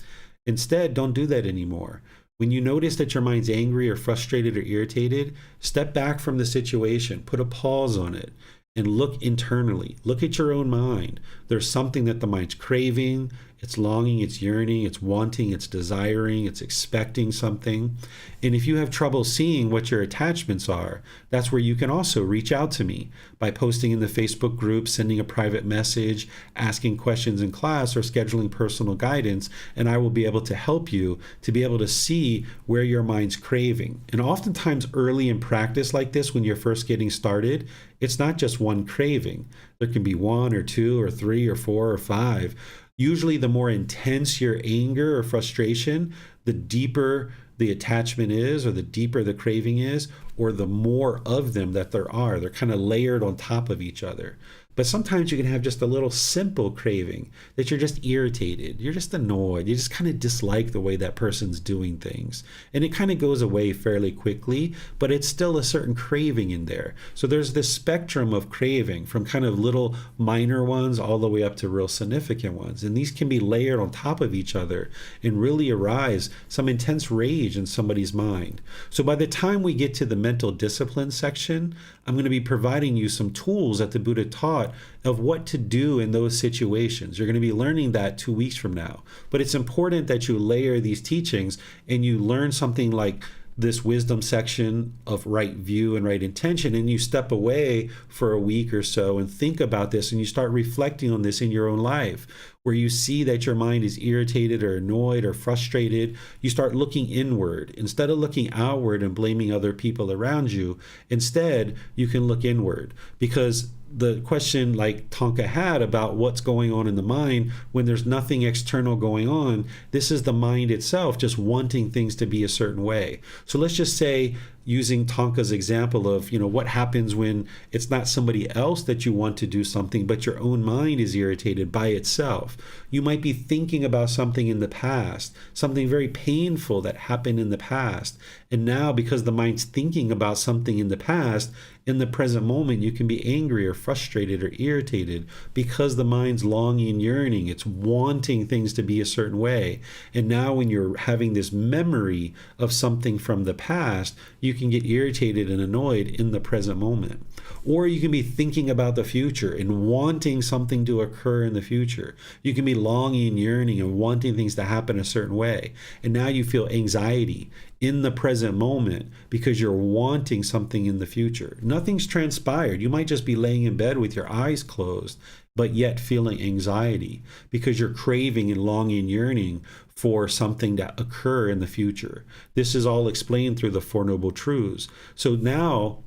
Instead, don't do that anymore. When you notice that your mind's angry or frustrated or irritated, step back from the situation, put a pause on it, and look internally. Look at your own mind. There's something that the mind's craving, it's longing, it's yearning, it's wanting, it's desiring, it's expecting something. And if you have trouble seeing what your attachments are, that's where you can also reach out to me by posting in the Facebook group, sending a private message, asking questions in class, or scheduling personal guidance, and I will be able to help you to be able to see where your mind's craving. And oftentimes early in practice like this, when you're first getting started, it's not just one craving. There can be one or two or three or four or five. Usually the more intense your anger or frustration, the deeper the attachment is, or the deeper the craving is, or the more of them that there are. They're kind of layered on top of each other. But sometimes you can have just a little simple craving that you're just irritated, you're just annoyed, you just kind of dislike the way that person's doing things. And it kind of goes away fairly quickly, but it's still a certain craving in there. So there's this spectrum of craving from kind of little minor ones all the way up to real significant ones. And these can be layered on top of each other and really arise some intense rage in somebody's mind. So by the time we get to the mental discipline section, I'm going to be providing you some tools that the Buddha taught of what to do in those situations. You're going to be learning that 2 weeks from now. But it's important that you layer these teachings and you learn something like this wisdom section of right view and right intention, and you step away for a week or so and think about this, and you start reflecting on this in your own life, where you see that your mind is irritated or annoyed or frustrated. You start looking inward instead of looking outward and blaming other people around you. Instead, you can look inward, because the question like Tonka had about what's going on in the mind when there's nothing external going on, this is the mind itself just wanting things to be a certain way. So let's just say, using Tonka's example of, what happens when it's not somebody else that you want to do something, but your own mind is irritated by itself. You might be thinking about something in the past, something very painful that happened in the past. And now, because the mind's thinking about something in the past, in the present moment, you can be angry or frustrated or irritated because the mind's longing and yearning. It's wanting things to be a certain way. And now when you're having this memory of something from the past, you can get irritated and annoyed in the present moment. Or you can be thinking about the future and wanting something to occur in the future. You can be longing and yearning and wanting things to happen a certain way. And now you feel anxiety in the present moment because you're wanting something in the future. Nothing's transpired. You might just be laying in bed with your eyes closed, but yet feeling anxiety because you're craving and longing and yearning for something to occur in the future. This is all explained through the Four Noble Truths. So now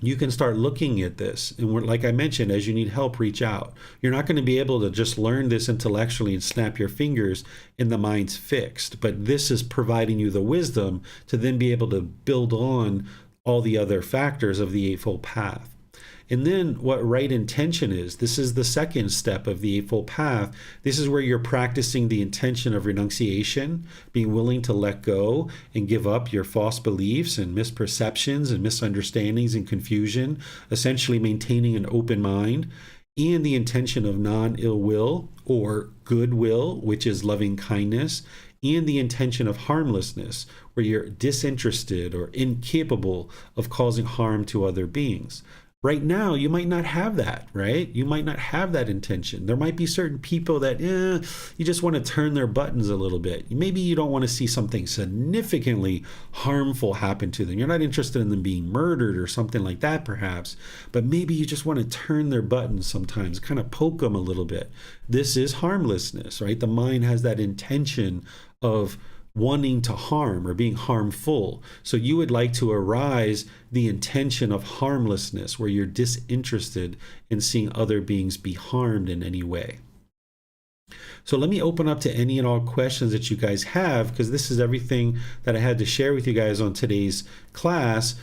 you can start looking at this. And like I mentioned, as you need help, reach out. You're not going to be able to just learn this intellectually and snap your fingers and the mind's fixed. But this is providing you the wisdom to then be able to build on all the other factors of the Eightfold Path. And then what right intention is, this is the second step of the Eightfold Path. This is where you're practicing the intention of renunciation, being willing to let go and give up your false beliefs and misperceptions and misunderstandings and confusion, essentially maintaining an open mind. and the intention of non-ill will or goodwill, which is loving kindness, and the intention of harmlessness, where you're disinterested or incapable of causing harm to other beings. Right now, you might not have that, right? You might not have that intention. There might be certain people that you just want to turn their buttons a little bit. Maybe you don't want to see something significantly harmful happen to them. You're not interested in them being murdered or something like that, perhaps. But maybe you just want to turn their buttons sometimes, kind of poke them a little bit. This is harmlessness, right? The mind has that intention of wanting to harm or being harmful. So you would like to arise the intention of harmlessness, where you're disinterested in seeing other beings be harmed in any way. So let me open up to any and all questions that you guys have, because this is everything that I had to share with you guys on today's class,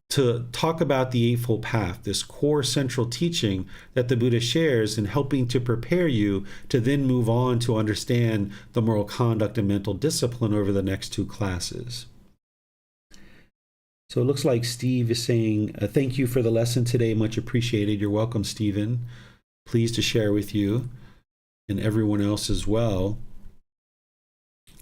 to talk about the Eightfold Path, this core central teaching that the Buddha shares in helping to prepare you to then move on to understand the moral conduct and mental discipline over the next two classes. So it looks like Steve is saying, thank you for the lesson today, much appreciated. You're welcome, Stephen. Pleased to share with you and everyone else as well.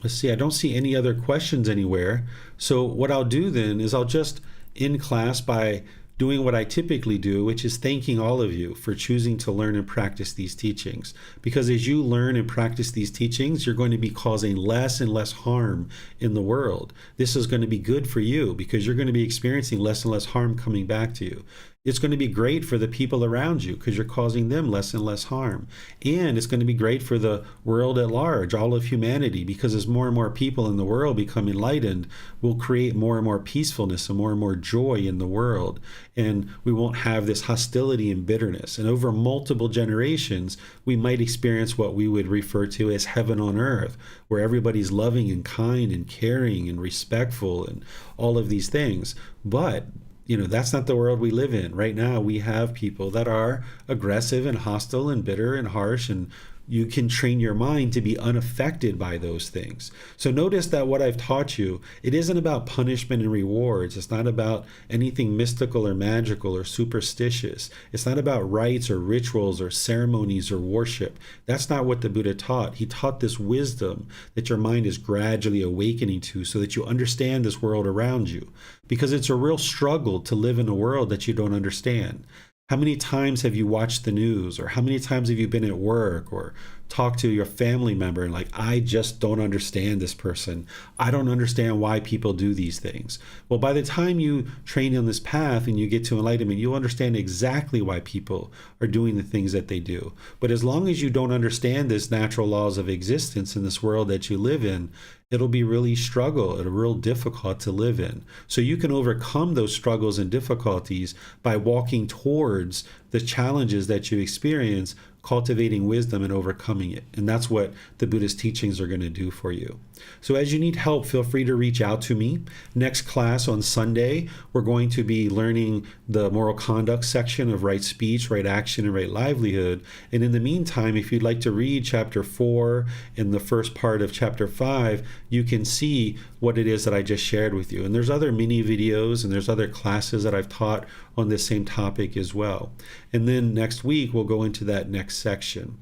Let's see, I don't see any other questions anywhere. So what I'll do then is I'll just end class by doing what I typically do, which is thanking all of you for choosing to learn and practice these teachings. Because as you learn and practice these teachings, you're going to be causing less and less harm in the world. This is going to be good for you because you're going to be experiencing less and less harm coming back to you. It's going to be great for the people around you because you're causing them less and less harm. And it's going to be great for the world at large, all of humanity, because as more and more people in the world become enlightened, we'll create more and more peacefulness and more joy in the world. And we won't have this hostility and bitterness. And over multiple generations, we might experience what we would refer to as heaven on earth, where everybody's loving and kind and caring and respectful and all of these things. But that's not the world we live in. Right now, we have people that are aggressive and hostile and bitter and harsh, and you can train your mind to be unaffected by those things. So notice that what I've taught you, it isn't about punishment and rewards. It's not about anything mystical or magical or superstitious. It's not about rites or rituals or ceremonies or worship. That's not what the Buddha taught. He taught this wisdom that your mind is gradually awakening to so that you understand this world around you. Because it's a real struggle to live in a world that you don't understand. How many times have you watched the news, or how many times have you been at work or talked to your family member and I just don't understand this person. I don't understand why people do these things. Well, by the time you train on this path and you get to enlightenment, you'll understand exactly why people are doing the things that they do. But as long as you don't understand this natural laws of existence in this world that you live in, it'll be really real difficult to live in. So you can overcome those struggles and difficulties by walking towards the challenges that you experience, cultivating wisdom and overcoming it. And that's what the Buddhist teachings are going to do for you. So as you need help, feel free to reach out to me. Next class on Sunday, we're going to be learning the moral conduct section of right speech, right action, and right livelihood. And in the meantime, if you'd like to read chapter 4 and the first part of chapter 5, you can see what it is that I just shared with you. And there's other mini videos and there's other classes that I've taught on this same topic as well. And then next week, we'll go into that next section.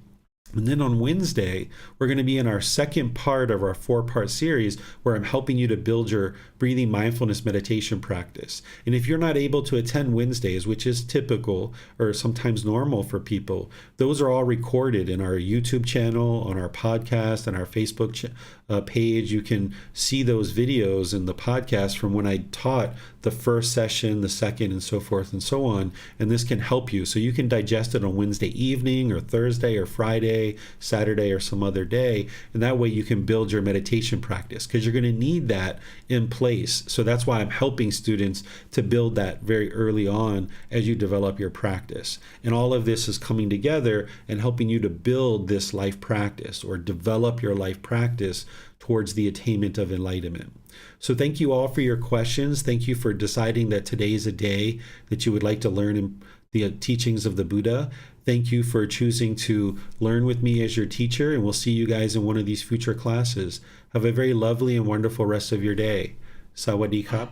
And then on Wednesday, we're going to be in our second part of our 4-part series where I'm helping you to build your breathing mindfulness meditation practice. And if you're not able to attend Wednesdays, which is typical or sometimes normal for people, those are all recorded in our YouTube channel, on our podcast, and our Facebook page. You can see those videos in the podcast from when I taught the first session, the second, and so forth and so on. And this can help you. So you can digest it on Wednesday evening or Thursday or Friday, Saturday, or some other day. And that way you can build your meditation practice because you're going to need that in place. So that's why I'm helping students to build that very early on as you develop your practice. And all of this is coming together and helping you to build this life practice or develop your life practice towards the attainment of enlightenment. So thank you all for your questions. Thank you for deciding that today is a day that you would like to learn the teachings of the Buddha. Thank you for choosing to learn with me as your teacher, and we'll see you guys in one of these future classes. Have a very lovely and wonderful rest of your day. Sawadee krap.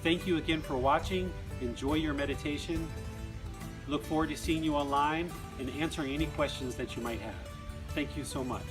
Thank you again for watching. Enjoy your meditation. Look forward to seeing you online and answering any questions that you might have. Thank you so much.